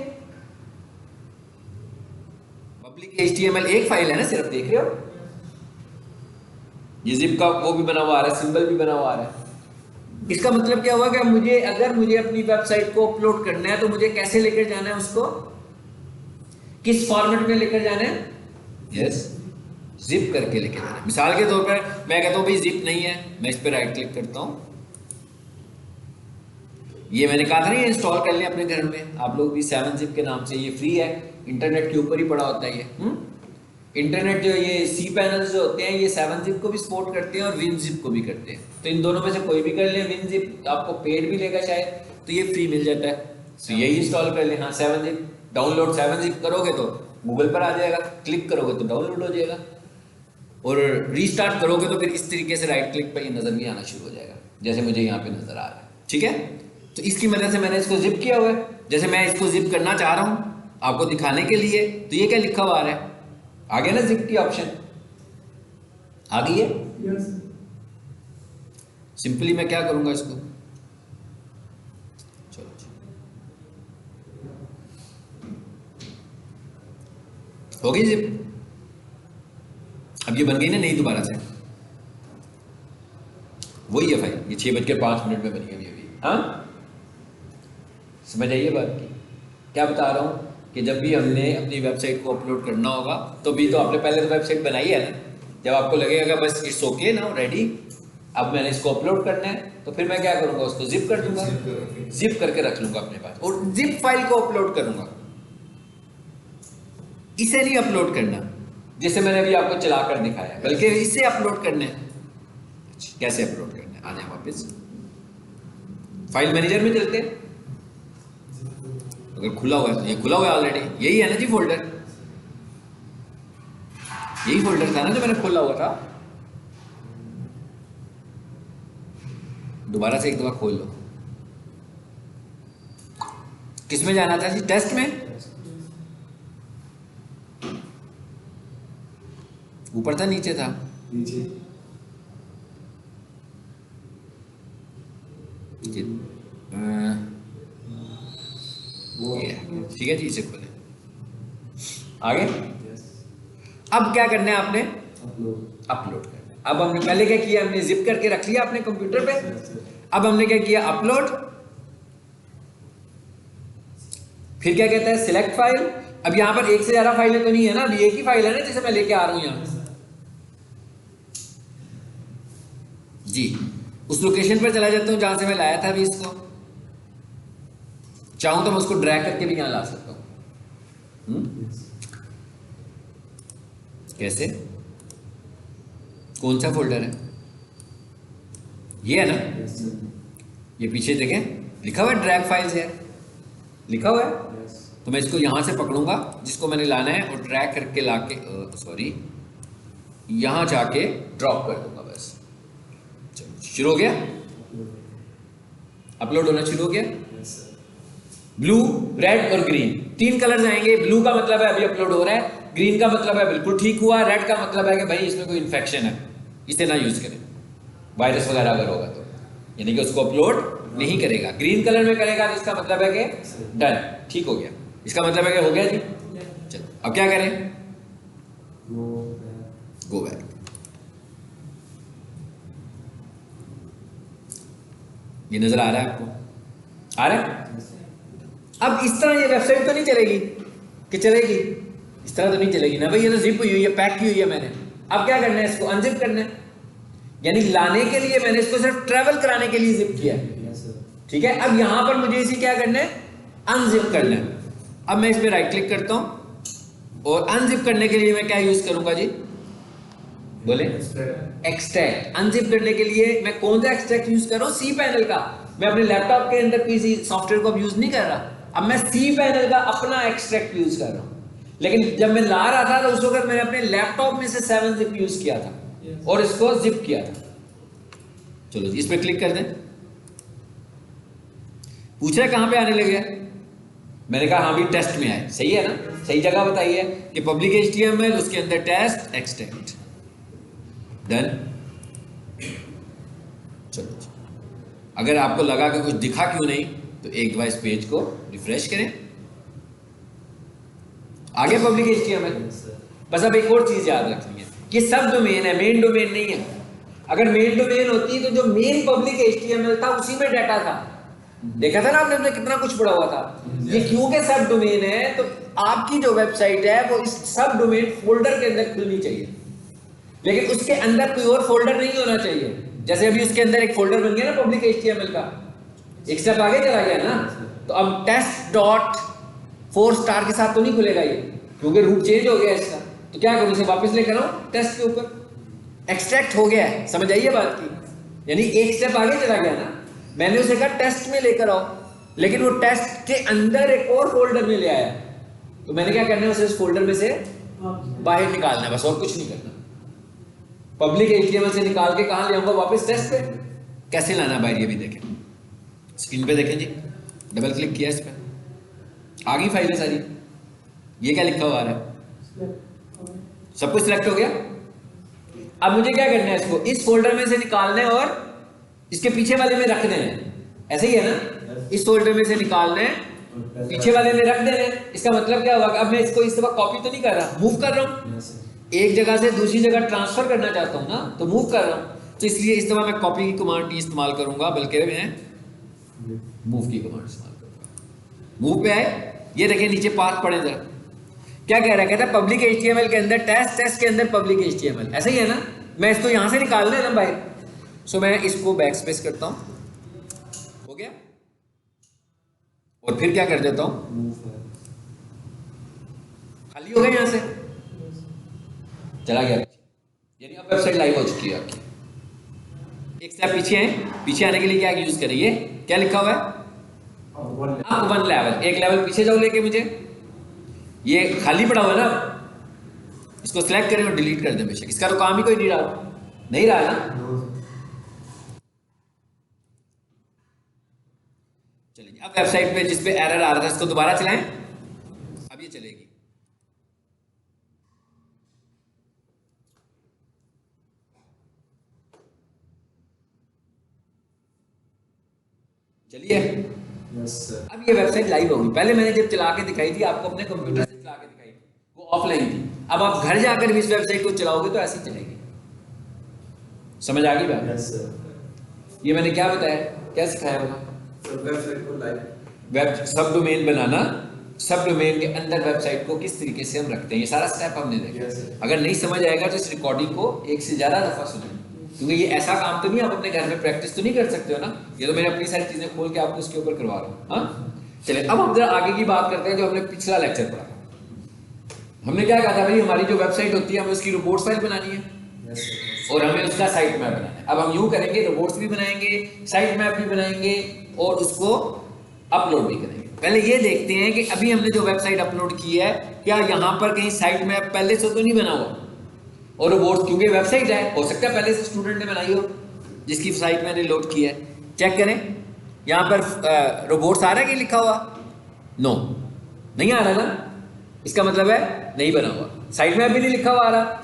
पब्लिक HTML एक फाइल है ना सिर्फ, देख रहे हो ये जिप का वो भी बना हुआ आ रहा है, सिंबल भी बना हुआ आ रहा है। इसका मतलब क्या हुआ कि मुझे अगर मुझे अपनी वेबसाइट को अपलोड करना है तो मुझे कैसे लेकर जाना है उसको, किस फॉर्मेट में लेकर जाना है, यस जिप करके लेकर जाना है। मिसाल के तौर पर मैं कहता हूं भाई जिप नहीं है, मैं इस पर राइट क्लिक करता हूं, ये मैंने कहा था ना ये इंस्टॉल कर लें अपने घर में, आप लोग भी 7zip के नाम से, ये फ्री है, इंटरनेट के ऊपर ही पड़ा होता है ये। इंटरनेट जो ये सी पैनल्स जो होते हैं ये 7zip को भी सपोर्ट करते हैं और WinZip को भी करते हैं, तो इन दोनों में से कोई भी कर लें। WinZip आपको पेड भी लेगा शायद, तो ये फ्री मिल जाता है, तो यही इंस्टॉल कर लें। हाँ 7zip डाउनलोड 7zip करोगे तो गूगल पर आ जाएगा, क्लिक करोगे तो डाउनलोड हो जाएगा, और रीस्टार्ट करोगे तो फिर इस तरीके से राइट क्लिक पर ये नज़र भी आना शुरू हो जाएगा, जैसे मुझे यहाँ पे नज़र आ रहा है। ठीक है, तो इसकी मदद से मैंने इसको जिप किया हुआ है। जैसे मैं इसको जिप करना चाह रहा हूँ आपको दिखाने के लिए, तो ये क्या लिखा हुआ आ रहा है, आ गया ना जिप की ऑप्शन, आ गई है।
यस
सिंपली मैं क्या करूंगा इसको, चलो हो गई जिप, अब ये बन गई ना नहीं दोबारा से, वही है फाइल, ये 6:05 में बनी है अभी। हाँ समझ आइए बात की, क्या बता रहा हूँ कि जब भी हमने अपनी वेबसाइट को अपलोड करना होगा तो भी तो आपने पहले तो वेबसाइट बनाई है ना, जब आपको लगेगा कि बस इट्स ओके ना रेडी, अब मैंने इसको अपलोड करना है, तो फिर मैं क्या करूँगा, उसको जिप कर दूंगा, जिप करके रख लूँगा अपने पास, और जिप फाइल को अपलोड करूँगा। इसे नहीं अपलोड करना जैसे मैंने अभी आपको चला कर दिखाया, बल्कि इसे अपलोड करना है। कैसे अपलोड करना है, आ जाए वापस फाइल मैनेजर में चलते हैं। अगर खुला हुआ है, ये खुला हुआ है ऑलरेडी, यही है ना जी फोल्डर, यही फोल्डर था ना जो मैंने खोला हुआ था। दोबारा से एक दफा खोल लो, किस में जाना था जी, टेस्ट में, ऊपर था नीचे था,
नीचे
ठीक है जी, इसे खोले आगे। अब क्या करना है आपने, अपलोड करना है। अब हमने पहले क्या किया, हमने जिप करके रख लिया अपने कंप्यूटर पे, अब हमने क्या किया, अपलोड, फिर क्या कहता है, सिलेक्ट फाइल। अब यहां पर एक से ज्यादा फाइलें तो नहीं है ना, अभी एक ही फाइल है ना जिसे मैं लेके आ रहा हूं यहां जी। उस लोकेशन पर चला जाता हूं जहां से मैं लाया था अभी इसको, चाहूं तो मैं उसको ड्रैग करके भी यहां ला सकता हूं। कैसे, कौन सा फोल्डर है, ये है ना, ये पीछे देखें लिखा हुआ है ड्रैग फाइल्स है, लिखा हुआ है, तो मैं इसको यहां से पकड़ूंगा जिसको मैंने लाना है और ड्रैग करके लाके सॉरी यहां जाके ड्रॉप कर दूंगा बस। चलो शुरू हो गया, अपलोड होना शुरू हो गया। ब्लू, रेड और ग्रीन, तीन कलर्स आएंगे। ब्लू का मतलब है अभी अपलोड हो रहा है, ग्रीन का मतलब है बिल्कुल ठीक हुआ, रेड का मतलब है कि भाई इसमें कोई इन्फेक्शन है, इसे ना यूज करें, वायरस वगैरह अगर होगा तो, यानी कि उसको अपलोड नहीं करेगा। ग्रीन कलर में करेगा तो इसका मतलब है कि डन, ठीक हो गया, इसका मतलब है कि हो गया जी। चलो अब क्या करें, गो बैक। ये नजर आ रहा है आपको, आ रहा है। अब इस तरह ये वेबसाइट तो नहीं चलेगी कि चलेगी, इस तरह तो नहीं चलेगी ना भाई, ये तो जिप हुई हुई है, पैक की हुई है मैंने। अब क्या करना है, इसको अनजिप करना है, यानी लाने के लिए मैंने इसको सिर्फ ट्रैवल कराने के लिए जिप किया, ठीक है। अब यहां पर मुझे इसे क्या करना है, अनजिप करना है। अब मैं इस पर राइट क्लिक करता हूं और अनजिप करने के लिए मैं क्या यूज करूंगा जी, बोले एक्सट्रैक्ट, अनजिप करने के लिए मैं कौन सा एक्सट्रैक्ट यूज कर रहा हूँ? सी पैनल का। मैं अपने लैपटॉप के अंदर किसी सॉफ्टवेयर को अब यूज नहीं कर रहा, अब मैं सी पैनल का अपना एक्सट्रैक्ट यूज कर रहा हूँ। लेकिन जब मैं ला रहा था तो उस वक्त मैंने अपने लैपटॉप में से 7 जिप यूज किया था और इसको जिप किया था। चलो जी, इस पर क्लिक कर दें। पूछ रहे कहां पे आने लगे? मैंने कहा हाँ भी टेस्ट में आए, सही है ना, सही जगह बताई है कि पब्लिक HTML, उसके अंदर टेस्ट एक्सट्रैक्ट, डन। चलो जी, अगर आपको लगा कि कुछ दिखा क्यों नहीं तो एक बार इस पेज को रिफ्रेश करें, आगे पब्लिक HTML। बस अब एक और चीज याद रखनी है कि सब डोमेन है, मेन डोमेन नहीं है। अगर मेन डोमेन होती तो जो मेन पब्लिक HTML था उसी में डाटा था। देखा था ना आपने कितना कुछ पढ़ा हुआ था। ये क्योंकि सब डोमेन है तो आपकी जो वेबसाइट है वो इस सब डोमेन फोल्डर के अंदर खुलनी चाहिए, लेकिन उसके अंदर कोई और फोल्डर नहीं होना चाहिए। जैसे अभी उसके अंदर एक फोल्डर बन गया ना पब्लिक HTML का, एक स्टेप आगे चला गया ना। तो अब test.4 स्टार के साथ तो नहीं खुलेगा ये, क्योंकि रूट चेंज हो गया इसका। तो क्या करूं, इसे वापस लेकर आऊं टेस्ट के ऊपर, एक्सट्रैक्ट हो गया है, समझ आइए बात की, यानी एक स्टेप आगे चला गया ना। मैंने उसे कहा टेस्ट में लेकर आओ, लेकिन वो टेस्ट के अंदर एक और फोल्डर में ले आया। तो मैंने क्या करना है, उसे उस फोल्डर में से बाहर निकालना है, बस और कुछ नहीं करना। पब्लिक HTML से निकाल के कहां ले आऊंगा, वापस टेस्ट पे। कैसे लाना बाहर ये भी देखें, स्क्रीन पे देखें जी, डबल क्लिक किया इस पे, आ गई फाइलें सारी। ये क्या लिखा हुआ आ रहा है, सब कुछ सिलेक्ट हो गया। अब मुझे क्या करना है, इसको इस फोल्डर में से निकालना है और इसके पीछे वाले में रख देना है, ऐसे ही है ना। इस फोल्डर में से निकालना है, पीछे वाले में रख देना है। इसका मतलब क्या होगा, अब मैं इसको इस दफा कॉपी तो नहीं कर रहा, मूव कर रहा हूं, एक जगह से दूसरी जगह ट्रांसफर करना चाहता हूं ना, तो मूव कर रहा हूं। तो इसलिए इस दफा मैं कॉपी की कमांड नहीं इस्तेमाल करूंगा, बल्कि मैं मूव की कमांड इस्तेमाल करूंगा। मूव पे आए, ये देखिए नीचे पाथ पड़े जरा, क्या कह रहा है, कहता है पब्लिक HTML के अंदर टेस्ट, टेस्ट के अंदर पब्लिक HTML, ऐसा ही है ना। मैं इसको यहां से निकालना है ना बाहर, सो मैं इसको बैक स्पेस करता हूं, हो गया। और फिर क्या कर देता हूं, खाली हो गया यहां से, चला गया, यानी अब वेबसाइट लाइव हो चुकी है आपकी। एक स्टेप पीछे है, पीछे आने के लिए क्या यूज करिए, क्या लिखा हुआ है, अप 1 लेवल, एक लेवल पीछे जाओ लेके मुझे। ये खाली पड़ा हुआ है ना, इसको सिलेक्ट करें और डिलीट कर दें बेशक, इसका तो काम ही कोई नहीं रहा, नहीं रहा ना। चलिए अब वेबसाइट पे जिस पे एरर आ रहा था इसको दोबारा चलाएं, अब ये चलेगी। चलिए अब ये वेबसाइट लाइव होगी। पहले मैंने जब चला के दिखाई थी आपको, अपने कंप्यूटर से चला के दिखाई थी, वो ऑफलाइन थी। अब आप घर जाकर भी इस वेबसाइट को चलाओगे तो ऐसी चलेगी। समझ आ गई बात? ये मैंने क्या बताया, क्या सिखाया बता,
वेबसाइट को लाइव
वेब सब डोमेन बनाना, सब डोमेन के अंदर वेबसाइट को किस तरीके से हम रखते हैं, ये सारा स्टेप हमने देखा। अगर नहीं समझ आएगा तो इस रिकॉर्डिंग को एक से ज्यादा दफा सुनें, क्योंकि ये ऐसा काम तो नहीं आप अपने घर में प्रैक्टिस तो नहीं कर सकते हो ना। ये तो मैंने अपनी सारी चीजें खोल के आपको उसके ऊपर करवा रहा हूँ। हाँ चलिए अब हम जरा आगे की बात करते हैं, जो हमने पिछला लेक्चर पढ़ा। हमने क्या कहा था भाई, हमारी जो वेबसाइट होती है हमें उसकी रिपोर्ट फाइल बनानी है और हमें उसका साइट मैप बनाना है। अब हम यूं करेंगे, रिपोर्ट्स भी बनाएंगे, साइट मैप भी बनाएंगे और उसको अपलोड भी करेंगे। पहले ये देखते हैं कि अभी हमने जो वेबसाइट अपलोड की है, क्या यहाँ पर कहीं साइट मैप पहले से तो नहीं बना हुआ। और रोबोट्स, क्योंकि वेबसाइट है, हो सकता है पहले से स्टूडेंट ने बनाई हो जिसकी साइट मैंने लोड की है। चेक करें, यहाँ पर रोबोट्स आ रहा है कि लिखा हुआ, नो नहीं आ रहा ना, इसका मतलब है नहीं बना हुआ। साइट मैप भी नहीं लिखा हुआ आ रहा,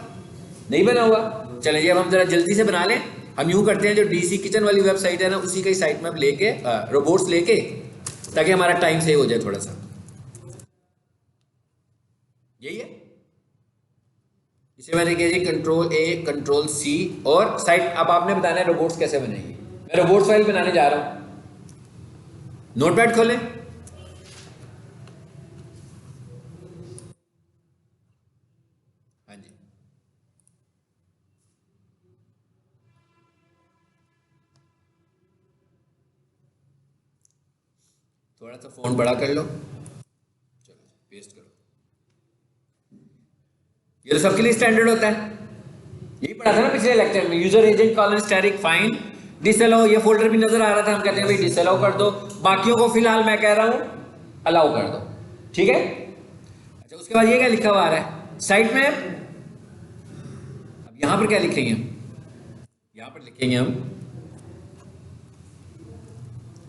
नहीं बना हुआ। चलिए अब हम जरा जल्दी से बना लें। हम यूं करते हैं, जो DC किचन वाली वेबसाइट है ना, उसी का ही साइट मैप लेके, रोबोट्स लेके, ताकि हमारा टाइम सेव हो जाए थोड़ा सा। यही है, इसे मैंने किया जी Ctrl+A Ctrl+C और साइट। अब आपने बताना है रोबोट्स कैसे बनेंगे। मैं रोबोट्स फाइल बनाने जा रहा हूं, नोटपैड खोलें, हाँ जी, थोड़ा सा फोन बड़ा कर लो, चलो पेस्ट करो। ये तो सबके लिए स्टैंडर्ड होता है। यही पढ़ा था ना पिछले लेक्चर में, user agent colon static find disallow, ये फोल्डर भी नजर आ रहा था, हम कहते हैं भाई डिसअलाउ कर दो, बाकियों को फिलहाल मैं कह रहा हूं अलाउ कर दो, ठीक है। अच्छा उसके बाद ये क्या लिखा हुआ आ रहा है, साइट मैप। अब यहां पर क्या लिखेंगे हम, यहां पर लिखेंगे हम,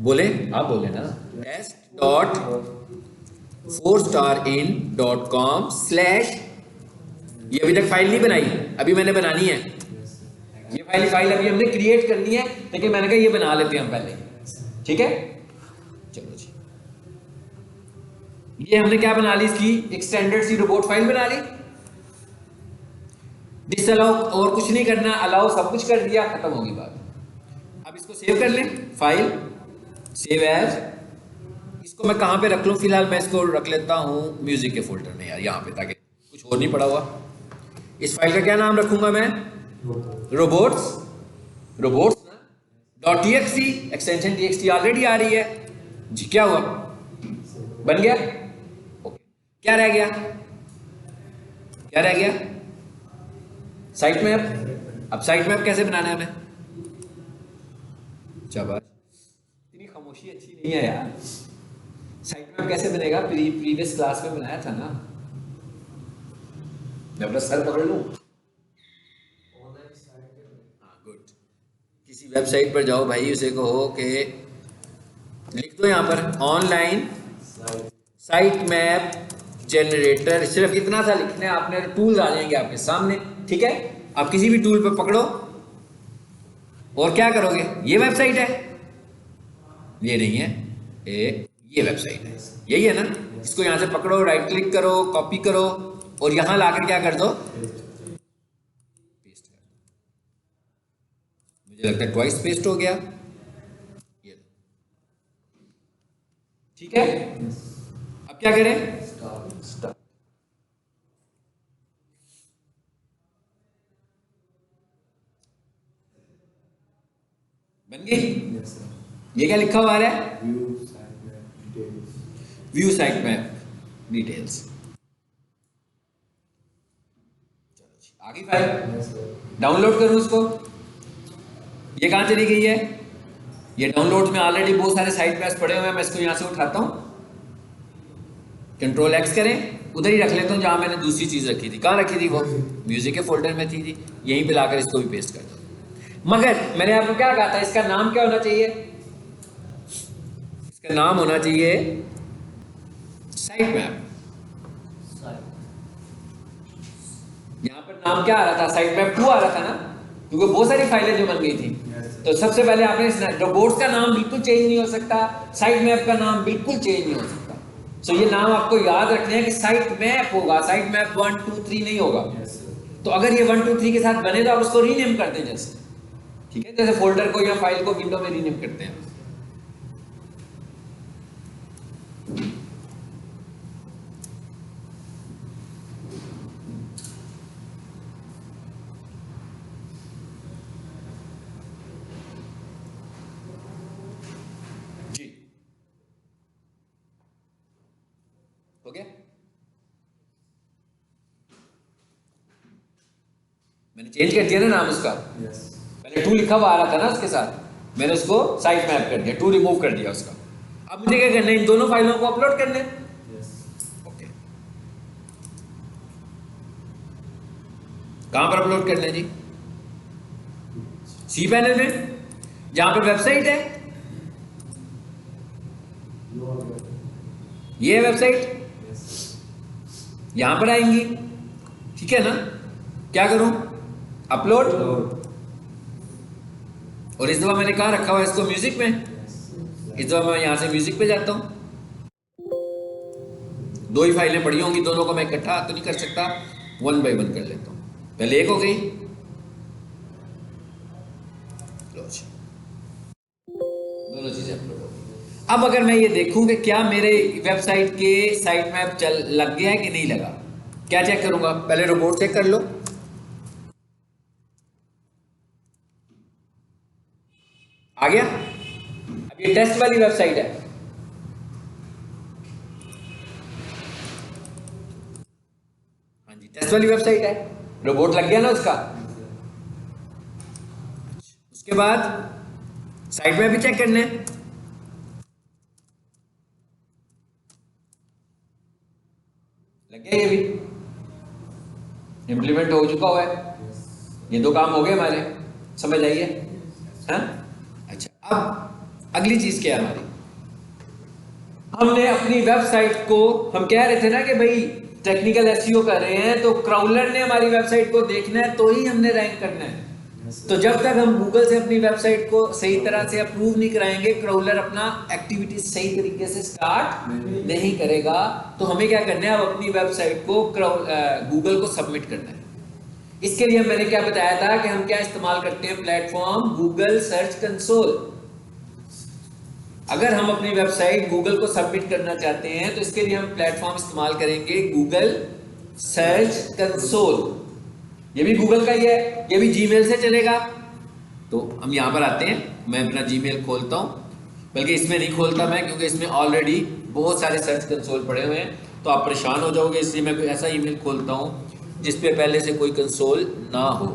बोले आप बोले ना, test.4starin.com/ ये अभी तक फाइल नहीं बनाई, अभी मैंने बनानी है ये फाइल अभी हमने क्रिएट करनी है, लेकिन मैंने कहा ये बना लेते हैं हम पहले, ठीक है। चलो जी, ये हमने क्या बना ली, इसकी एक स्टैंडर्ड सी रोबोट फाइल बना ली। डिसअलाउ और कुछ नहीं करना, अलाउ सब कुछ कर दिया, खत्म होगी बात। अब इसको सेव कर लें, फाइल सेव एज, इसको मैं कहां पे रख लूं, फिलहाल मैं इसको रख लेता हूं म्यूजिक के फोल्डर में यार, यहां पे, ताकि कुछ और नहीं पड़ा हुआ। इस फाइल का क्या नाम रखूंगा मैं, robots .txt, extension txt already आ रही है जी। क्या हुआ, बन गया, ओके। क्या रह गया, साइट मैप। अब साइट मैप कैसे बनाना है हमें, शाबाश, इतनी खामोशी अच्छी नहीं है यार। साइट मैप कैसे बनेगा, प्रीवियस क्लास में बनाया था ना, मैं अपना सर पकड़ लूं। किसी वेबसाइट पर जाओ भाई, उसे कहो कि लिख दो यहाँ पर ऑनलाइन साइट मैप जनरेटर, सिर्फ इतना सा लिखना है आपने, टूल्स आ जाएंगे आपके सामने, ठीक है। आप किसी भी टूल पर पकड़ो और क्या करोगे, ये वेबसाइट है, ये नहीं है, ये वेबसाइट है, यही है ना। इसको यहाँ से पकड़ो, राइट क्लिक करो, कॉपी करो और यहाँ लाकर क्या कर दो, मुझे लगता है ट्वाइस पेस्ट हो गया, ये ठीक है। अब क्या करें, स्टार्ट, बन गई। ये क्या लिखा हुआ है, व्यू साइट मैप डिटेल्स, चलो आगे फाइल डाउनलोड करूं उसको, ये कहां चली गई है, ये डाउनलोड में ऑलरेडी बहुत सारे साइट मैप्स पड़े हुए हैं, मैं इसको यहां से उठाता हूं, कंट्रोल एक्स करें, उधर ही रख लेता हूं जहां मैंने दूसरी चीज रखी थी। कहां रखी थी वो, म्यूजिक के फोल्डर में थी, यहीं पे लाकर इसको भी पेस्ट कर दो। मगर मैंने आपको क्या कहा था, इसका नाम क्या होना चाहिए, इसका नाम होना चाहिए साइट मैप। यहां पर नाम क्या आ रहा था, साइट मैप 2 आ रहा था ना, क्योंकि बहुत सारी फाइलें जो बन गई थी। तो सबसे पहले आपने रोबोट्स का नाम बिल्कुल चेंज नहीं हो सकता, साइट मैप का नाम बिल्कुल चेंज नहीं हो सकता। सो ये नाम आपको याद रखने हैं कि साइट मैप होगा, साइट मैप 1 2 3 नहीं होगा। तो अगर ये 1 2 3 के साथ बने तो आप उसको रीनेम कर दें जस्ट, ठीक है, जैसे फोल्डर को या फाइल को विंडो में रीनेम करते हैं। हो गया, मैंने चेंज कर दिया ना नाम उसका, पहले 2 लिखा हुआ आ रहा था ना उसके साथ, मैंने उसको साइट मैप कर दिया, 2 रिमूव कर दिया उसका। अब मुझे क्या करना है, इन दोनों फाइलों को अपलोड करना है। ओके, कहां पर अपलोड करना है जी, सी पैनल में, जहां पर वेबसाइट है, ये वेबसाइट यहां पर आएंगी, ठीक है ना। क्या करूं, अपलोड, और इस दफा मैंने कहां रखा हुआ है इसको, म्यूजिक में। इस दफा मैं यहां से म्यूजिक पे जाता हूं, 2 ही फाइलें पड़ी होंगी, दोनों को मैं इकट्ठा तो नहीं कर सकता, 1 बाय 1 कर लेता हूं। पहले एक हो गई, दोनों चीजें अपलोड हो गई। अब अगर मैं ये देखूं कि क्या मेरे वेबसाइट के साइट मैप लग गया है कि नहीं लगा, क्या चेक करूंगा, पहले रोबोट चेक कर लो, आ गया। अब ये टेस्ट वाली वेबसाइट है, हाँ जी टेस्ट वाली वेबसाइट है, रोबोट लग गया ना उसका। इसके बाद साइट में भी चेक करना है, लग गया, ये भी इम्प्लीमेंट हो चुका हुआ है। ये दो काम हो गए हमारे, समझ आइए। हाँ अच्छा, अब अगली चीज क्या है हमारी, हमने अपनी वेबसाइट को, हम कह रहे थे ना कि भाई टेक्निकल एसईओ कर रहे हैं तो क्राउलर ने हमारी वेबसाइट को देखना है तो ही हमने रैंक करना है। तो जब तक हम गूगल से अपनी वेबसाइट को सही तरह से अप्रूव नहीं कराएंगे, क्राउलर अपना एक्टिविटीज सही तरीके से स्टार्ट नहीं करेगा, तो हमें क्या करना है, अब अपनी वेबसाइट को गूगल को सबमिट करना है। इसके लिए मैंने क्या बताया था कि हम क्या इस्तेमाल करते हैं, प्लेटफॉर्म गूगल सर्च कंसोल। अगर हम अपनी वेबसाइट गूगल को सबमिट करना चाहते हैं तो इसके लिए हम प्लेटफॉर्म इस्तेमाल करेंगे गूगल सर्च कंसोल। ये भी गूगल का ही है, ये भी जीमेल से चलेगा। तो हम यहां पर आते हैं, मैं अपना जीमेल खोलता हूं, बल्कि इसमें नहीं खोलता मैं, क्योंकि इसमें ऑलरेडी बहुत सारे सर्च कंसोल पड़े हुए हैं तो आप परेशान हो जाओगे, इसलिए मैं कोई ऐसा ईमेल खोलता हूं जिसपे पहले से कोई कंसोल ना हो।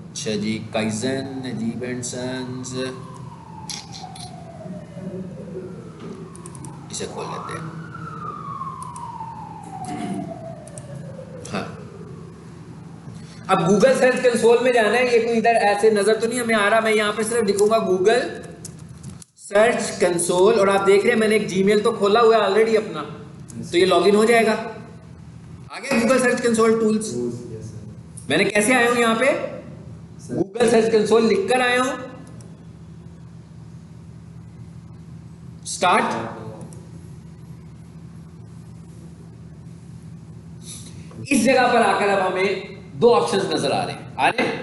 अच्छा जी, काइजन नजीब एंड सन्स, इसे खोल लेते हैं। हाँ, अब गूगल सर्च कंसोल में जाना है, ये कोई इधर ऐसे नजर तो नहीं हमें आ रहा, मैं यहां पे सिर्फ लिखूंगा गूगल सर्च कंसोल और आप देख रहे हैं मैंने एक जीमेल तो खोला हुआ है ऑलरेडी अपना, तो ये लॉगिन हो जाएगा। आगे गूगल सर्च कंसोल टूल्स, मैंने कैसे आया हूं यहां पे, गूगल सर्च कंसोल लिखकर आया हूं, स्टार्ट। इस जगह पर आकर अब हमें दो ऑप्शंस नजर आ रहे हैं, आ रहे हैं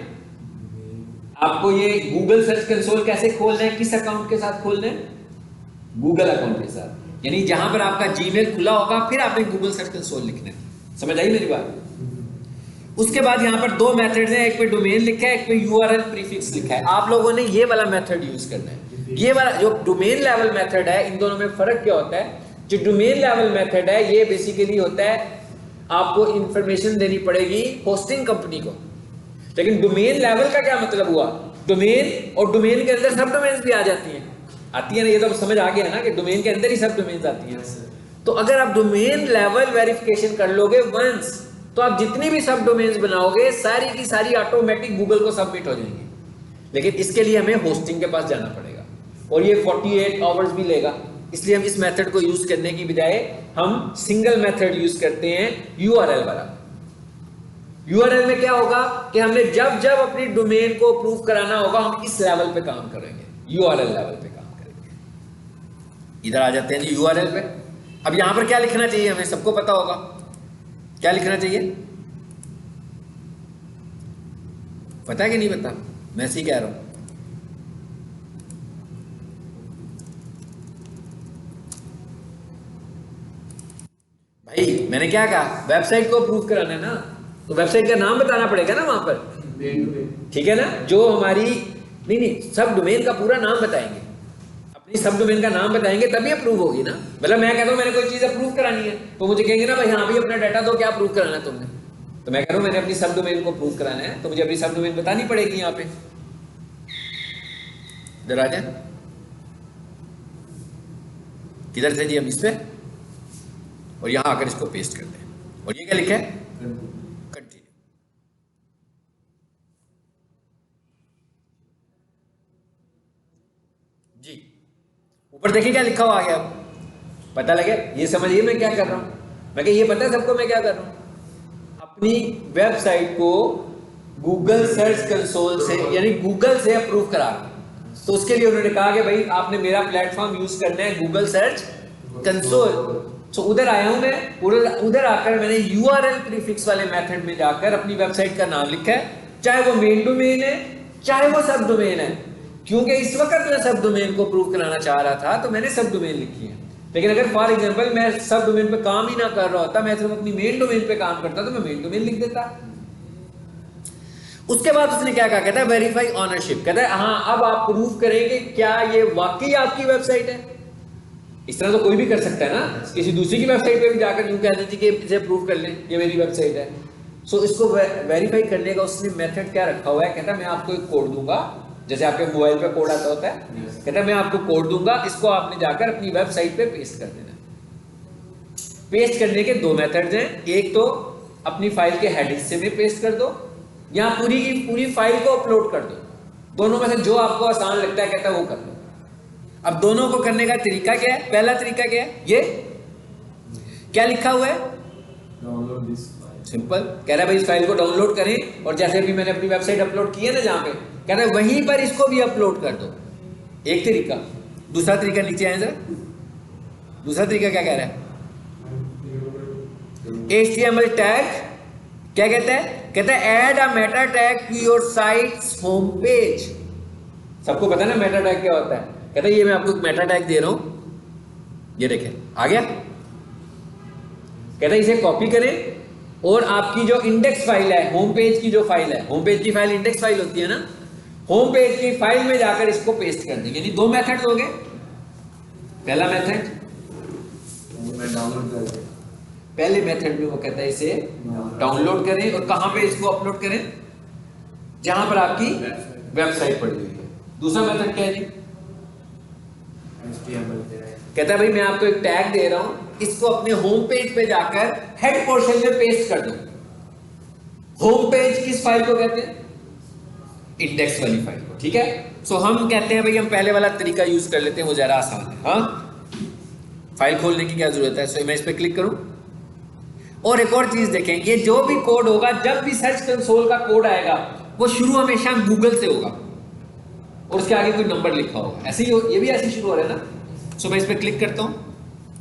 आपको। ये गूगल सर्च कंसोल कैसे खोलना है, किस अकाउंट के साथ खोलना है, गूगल अकाउंट के साथ, यानी जहां पर आपका जीमेल खुला होगा फिर आपने गूगल सर्च कंसोल लिखना है। समझ आई मेरी बात? उसके बाद यहां पर दो मेथड्स हैं, एक पे डोमेन लिखा है, एक पे यूआरएल प्रीफिक्स लिखा है। आप लोगों ने ये वाला मेथड यूज करना है। ये वाला जो डोमेन लेवल मेथड है, इन दोनों में फर्क क्या होता है, जो डोमेन लेवल मेथड है ये बेसिकली होता है आपको इंफॉर्मेशन देनी पड़ेगी होस्टिंग कंपनी को, लेकिन डोमेन लेवल का क्या मतलब हुआ, डोमेन और डोमेन के अंदर सब डोमेन्स भी आ जाती हैं, आती है ना, ये तो समझ आ गया ना कि डोमेन के अंदर ही सब डोमेन्स आती हैं। तो अगर आप डोमेन लेवल वेरिफिकेशन कर लोगे वंस, तो आप जितनी भी सब डोमेन्स बनाओगे सारी की सारी ऑटोमेटिक गूगल को सबमिट हो जाएंगी। लेकिन इसके लिए हमें होस्टिंग के पास जाना पड़ेगा और ये 48 आवर्स भी लेगा, इसलिए हम इस मेथड को यूज करने की बजाय हम सिंगल मेथड यूज करते हैं, यूआरएल वाला। यूआरएल में क्या होगा कि हमने जब जब अपनी डोमेन को अप्रूव कराना होगा हम इस लेवल पे काम करेंगे, यूआरएल लेवल पे काम करेंगे। इधर आ जाते हैं जी यूआरएल पे। अब यहां पर क्या लिखना चाहिए, हमें सबको पता होगा क्या लिखना चाहिए, पता है कि नहीं पता, मैं ऐसे ही कह रहा हूं। भाई मैंने क्या कहा, वेबसाइट को अप्रूव कराना है ना, तो वेबसाइट का नाम बताना पड़ेगा ना वहां पर, ठीक है ना, जो हमारी नहीं सब डोमेन का पूरा नाम बताएंगे, अपनी सब डोमेन का नाम बताएंगे तभी अप्रूव होगी ना। मतलब मैं कहता हूं मैंने कोई चीज अप्रूव करानी है तो मुझे कहेंगे ना भाई हाँ भी अपना डाटा दो, क्या अप्रूव कराना है तुमने, तो मैं कह रहा हूं मैंने अपनी सब डोमेन को अप्रूव कराना है तो मुझे अपनी सब डोमेन बतानी पड़ेगी। यहाँ पे इधर आ जाए, किधर थे जी हम, इस पे, और यहां आकर इसको पेस्ट कर दें और ये क्या लिखा है, कंटिन्यू। जी ऊपर देखिए क्या लिखा हुआ आ गया, पता लगे, ये समझिए मैं क्या कर रहा हूं, मैं ये पता है सबको मैं क्या कर रहा हूं, अपनी वेबसाइट को गूगल सर्च कंसोल से यानी गूगल से अप्रूव करा रहा हूं। तो उसके लिए उन्होंने कहा कि भाई आपने मेरा प्लेटफॉर्म यूज करना है गूगल सर्च कंसोल। तो उधर आया हूं मैं, उधर आकर मैंने यूआरएल प्रीफिक्स वाले मेथड में जाकर अपनी वेबसाइट का नाम लिखा है, चाहे वो मेन डोमेन है चाहे वो सब डोमेन है, क्योंकि इस वक्त मैं सब डोमेन को प्रूव कराना चाह रहा था तो मैंने सब डोमेन लिखी है। लेकिन अगर फॉर एग्जांपल मैं सब डोमेन पे काम ही ना कर रहा होता, मैं सिर्फ अपनी मेन डोमेन पे काम करता तो मैं मेन डोमेन लिख देता। उसके बाद उसने क्या कहा, कहता है वेरीफाई ऑनरशिप, कहता है हाँ अब आप प्रूव करेंगे क्या ये वाकई आपकी वेबसाइट है। इस तरह तो कोई भी कर सकता है ना, किसी दूसरी की वेबसाइट पे भी जाकर यूं कह देती कि इसे प्रूव कर लें ये मेरी वेबसाइट है, सो इसको वेरीफाई करने का उसने मेथड क्या रखा हुआ है, कहता है मैं आपको एक कोड दूंगा, जैसे आपके मोबाइल पे कोड आता होता है, कहता है मैं आपको कोड दूंगा, इसको आपने जाकर अपनी वेबसाइट पे पेस्ट कर देना। पेस्ट करने के दो मेथड्स हैं, एक तो अपनी फाइल के हेड हिस्से में पेस्ट कर दो या पूरी की पूरी फाइल को अपलोड कर दो, दोनों में से जो आपको आसान लगता है कहता है वो कर लो। अब दोनों को करने का तरीका क्या है, पहला तरीका क्या है, ये क्या लिखा हुआ है,
डाउनलोड दिस फाइल।
सिंपल, कह रहा है भाई इस फाइल को डाउनलोड करें और जैसे भी मैंने अपनी वेबसाइट अपलोड की है ना जहां पे, कह रहा है वहीं पर इसको भी अपलोड कर दो, एक तरीका। दूसरा तरीका नीचे आए जरा, दूसरा तरीका क्या कह रहा है, HTML टैग क्या कहता है, कहता है add a meta tag to your site's home page. सबको पता है ना मेटा टैग क्या होता है, कहता है ये मैं आपको एक मेटा टैग दे रहा हूं, ये देखें आ गया, कहता है इसे कॉपी करें और आपकी जो इंडेक्स फाइल है, होम पेज की जो फाइल है, होम पेज की फाइल इंडेक्स फाइल होती है ना, होम पेज की फाइल में जाकर इसको पेस्ट कर दें। यानी दो मेथड हो गए, पहला मेथड
मैं डाउनलोड कर दिया।
पहले मेथड में वो कहता है इसे डाउनलोड करें और कहां पे इसको अपलोड करें, जहां पर आपकी वेबसाइट पड़ी हुई है। दूसरा मेथड क्या है जी,
HTML दे रहा है।
कहता है भाई मैं आपको एक टैग दे रहा हूं, इसको अपने होम पेज पे जाकर हेड पोर्शन में पेस्ट कर दो। होम पेज किस फाइल को कहते हैं, इंडेक्स वाली फाइल को, ठीक है। सो हम कहते हैं भाई हम पहले वाला तरीका यूज कर लेते हैं, वो ज्यादा आसान है। हाँ, फाइल खोलने की क्या जरूरत है, सो मैं इस पे क्लिक करूं और एक और चीज देखें, ये जो भी कोड होगा, जब भी सर्च कंसोल का कोड आएगा वो शुरू हमेशा गूगल से होगा और उसके आगे कोई नंबर लिखा होगा, ऐसे ही ये भी ऐसे शुरू हो रहा है ना। सो मैं इस पे क्लिक करता हूं,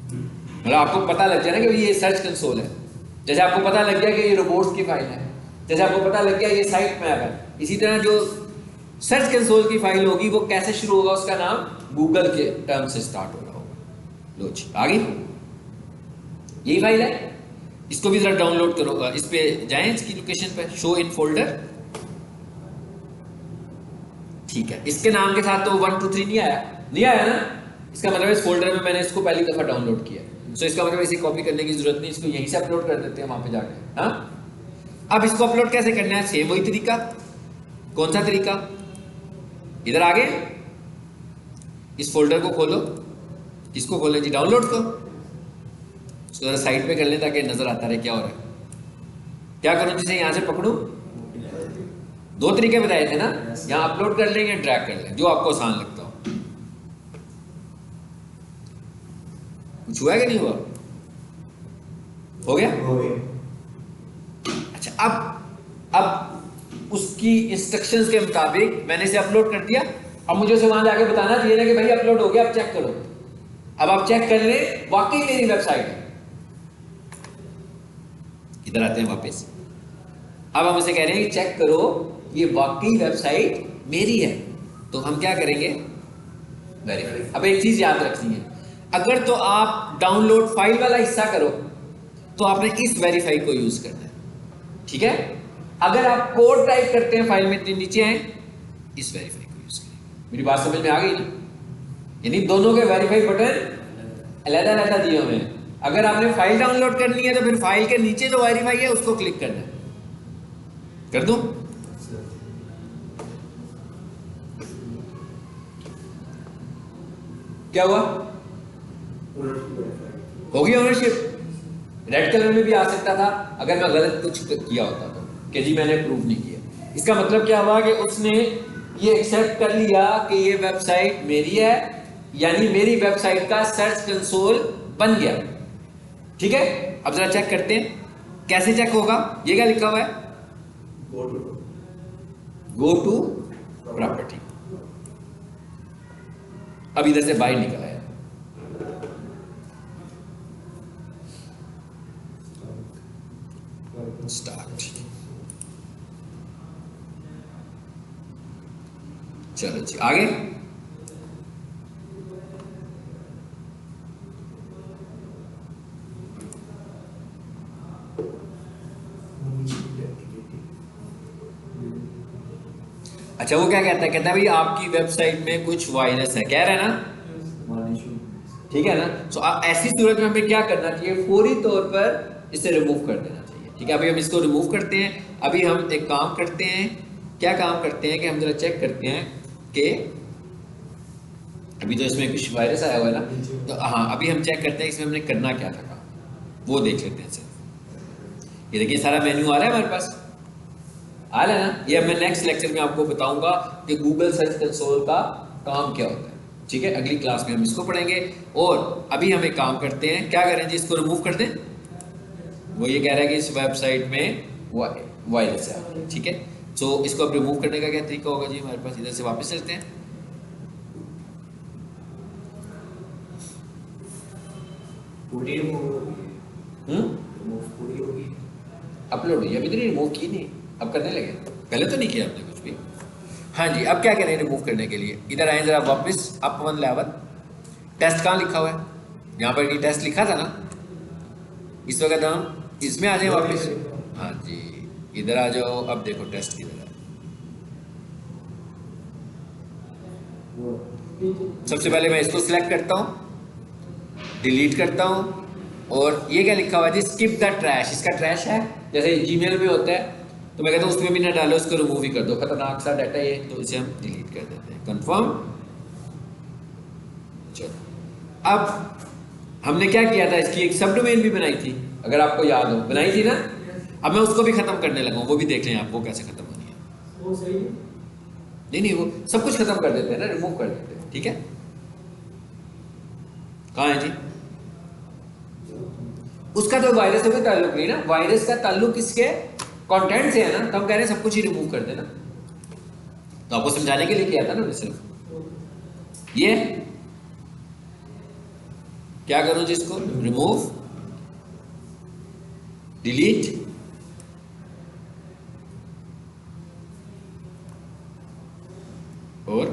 मतलब आपको पता लग जाए ना कि ये सर्च कंसोल है, जैसे आपको पता लग गया कि ये रोबोट्स की फाइल है, जैसे आपको पता लग गया ये साइट मैप है, इसी तरह जो सर्च कंसोल की फाइल होगी वो कैसे शुरू होगा, उसका नाम गूगल के टर्म से स्टार्ट हो रहा होगा। लो जी आ गई, यही फाइल है, इसको भी जरा डाउनलोड करो, इस पे जाएं, इसकी लोकेशन पे शो इन फोल्डर, ठीक है। इसके नाम के साथ तो 1 2 3 नहीं आया ना, इसका मतलब इस फोल्डर में मैंने इसको पहली दफा डाउनलोड किया, सो इसका मतलब इसे कॉपी करने की जरूरत नहीं, इसको यहीं से अपलोड कर देते हैं वहां पे जाके। हाँ, अब इसको अपलोड कैसे करना है, सेम वही तरीका। कौन सा तरीका, इधर आगे इस फोल्डर को खोलो, किसको खोलें जी, डाउनलोड को, जरा साइड पे कर लें ताकि नजर आता रहे क्या हो रहा है। क्या करूं, जिसे यहां से पकड़ूं, दो तरीके बताए थे ना, यहां अपलोड कर लें या ड्रैग कर लें, जो आपको आसान लगता हो। कुछ हुआ कि नहीं हुआ, हो गया। अच्छा, अब उसकी इंस्ट्रक्शंस के मुताबिक मैंने इसे अपलोड कर दिया, अब मुझे उसे वहां जाके बताना चाहिए ना कि भाई अपलोड हो गया, अब चेक करो। अब आप चेक कर ले, वाकई मेरी वेबसाइट है। इधर आते हैं वापस, अब हम उसे कह रहे हैं कि चेक करो ये वाकई वेबसाइट मेरी है, तो हम क्या करेंगे, वेरीफाई। अब एक चीज याद रखनी है, अगर तो आप डाउनलोड फाइल वाला हिस्सा करो तो आपने इस वेरीफाई को यूज करना है, ठीक है। अगर आप कोड टाइप करते हैं फाइल में, नीचे आए, इस वेरीफाई को यूज करें। मेरी बात समझ में आ गई ना, यानी दोनों के वेरीफाई बटन अलग अलग दिए हुए हैं। अगर आपने फाइल डाउनलोड करनी है तो फिर फाइल के नीचे जो वेरीफाई है उसको क्लिक करना है, कर दूं, क्या हुआ, होगी ओनरशिप। रेड कलर में भी आ सकता था अगर मैं गलत कुछ किया होता तो, कि जी मैंने प्रूव नहीं किया। इसका मतलब क्या हुआ कि उसने ये एक्सेप्ट कर लिया कि ये वेबसाइट मेरी है, यानी मेरी वेबसाइट का सर्च कंसोल बन गया, ठीक है। अब जरा चेक करते हैं कैसे चेक होगा, ये क्या लिखा हुआ है, गो टू प्रॉपर्टी। अब इधर से बाहर निकल आया, स्टार्ट, चलो जी आगे। अच्छा, वो क्या कहता है, कहता है भाई आपकी वेबसाइट में कुछ वायरस है, कह रहा है ना, ठीक है ना। सो ऐसी सूरत में हमें क्या करना चाहिए, फौरी तौर पर इसे रिमूव कर देना चाहिए, ठीक है, अभी हम इसको रिमूव करते हैं। अभी हम एक काम करते हैं, क्या काम करते हैं कि हम जरा चेक करते हैं कि अभी तो इसमें कुछ वायरस आया हुआ है ना, तो हाँ अभी हम चेक करते हैं इसमें हमने करना क्या था काम, वो देख लेते हैं सिर्फ। ये देखिए सारा मेन्यू आ रहा है हमारे पास, आ रहा है ना। ये मैं नेक्स्ट लेक्चर में आपको बताऊंगा कि गूगल सर्च कंसोल का काम क्या होता है, ठीक है, अगली क्लास में हम इसको पढ़ेंगे। और अभी हम एक काम करते हैं, क्या करें जी, इसको रिमूव कर दें। वो ये कह रहा है कि इस वेबसाइट में वायरस है, ठीक है। सो इसको अब रिमूव करने का क्या तरीका होगा जी हमारे पास, इधर से वापस चलते हैं। अपलोड हुई, अभी तो रिमूव की नहीं, अब करने लगे, पहले तो नहीं किया आपने कुछ भी। हाँ जी, अब क्या करें रिमूव करने के लिए, इधर आए जरा वापस, अप 1 लेवल, टेस्ट कहाँ लिखा हुआ है, यहाँ पर ये टेस्ट लिखा था ना, इस वक्त हम इसमें आ जाए वापस। हाँ जी, इधर आ जाओ, अब देखो टेस्ट किधर है। सबसे पहले मैं इसको सिलेक्ट करता हूँ, डिलीट करता हूँ, और ये क्या लिखा हुआ है जी, स्किप द ट्रैश। इसका ट्रैश है, जैसे जीमेल में होता है, तो मैं कहता हूँ उसमें भी ना डालो, इसको रिमूव ही कर दो, खतरनाक सा डाटा ये, तो इसे हम डिलीट कर देते हैं, कंफर्म। चलो अब हमने क्या किया था, इसकी एक सब डोमेन भी बनाई थी, अगर आपको याद हो, बनाई थी ना। अब मैं उसको भी खत्म करने लगा हूँ, वो भी देख लें आपको कैसे खत्म होनी है।
वो सही है।
नहीं वो सब कुछ खत्म कर देते हैं ना, रिमूव कर देते हैं, ठीक है। कहाँ है जी, उसका तो वायरस से कोई ताल्लुक नहीं ना, वायरस का ताल्लुक किसके, कंटेंट से है ना, तो हम कह रहे हैं सब कुछ ही रिमूव कर देना। तो आपको समझाने के लिए किया था ना सिर्फ। ये क्या करूं जिसको, रिमूव, डिलीट, और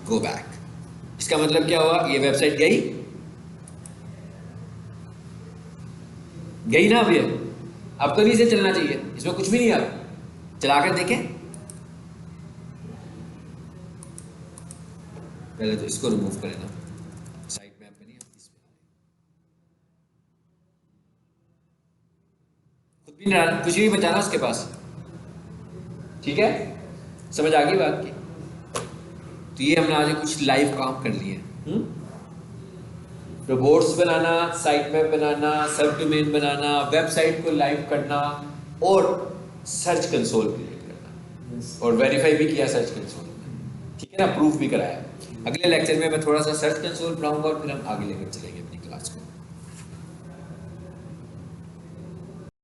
गो बैक। इसका मतलब क्या हुआ, ये वेबसाइट गई ना, अब तो नहीं इसे चलना चाहिए, इसमें कुछ भी नहीं है। अब चलाकर देखें, पहले तो इसको रिमूव करें ना, साइट मैप में नहीं, इसमें खुद भी नहीं, कुछ भी बचाना उसके पास, ठीक है, समझ आ गई बात की। तो ये हमने आज कुछ लाइव काम कर लिए, रोबोट्स बनाना, साइट मैप बनाना, सब डोमेन बनाना, वेबसाइट को लाइव करना, और सर्च कंसोल क्रिएट करना, और वेरीफाई भी किया सर्च कंसोल, ठीक है ना, प्रूफ भी कराया। अगले लेक्चर में मैं थोड़ा सा सर्च कंसोल पढ़ाऊंगा और फिर हम आगे लेकर चलेंगे अपनी क्लास को।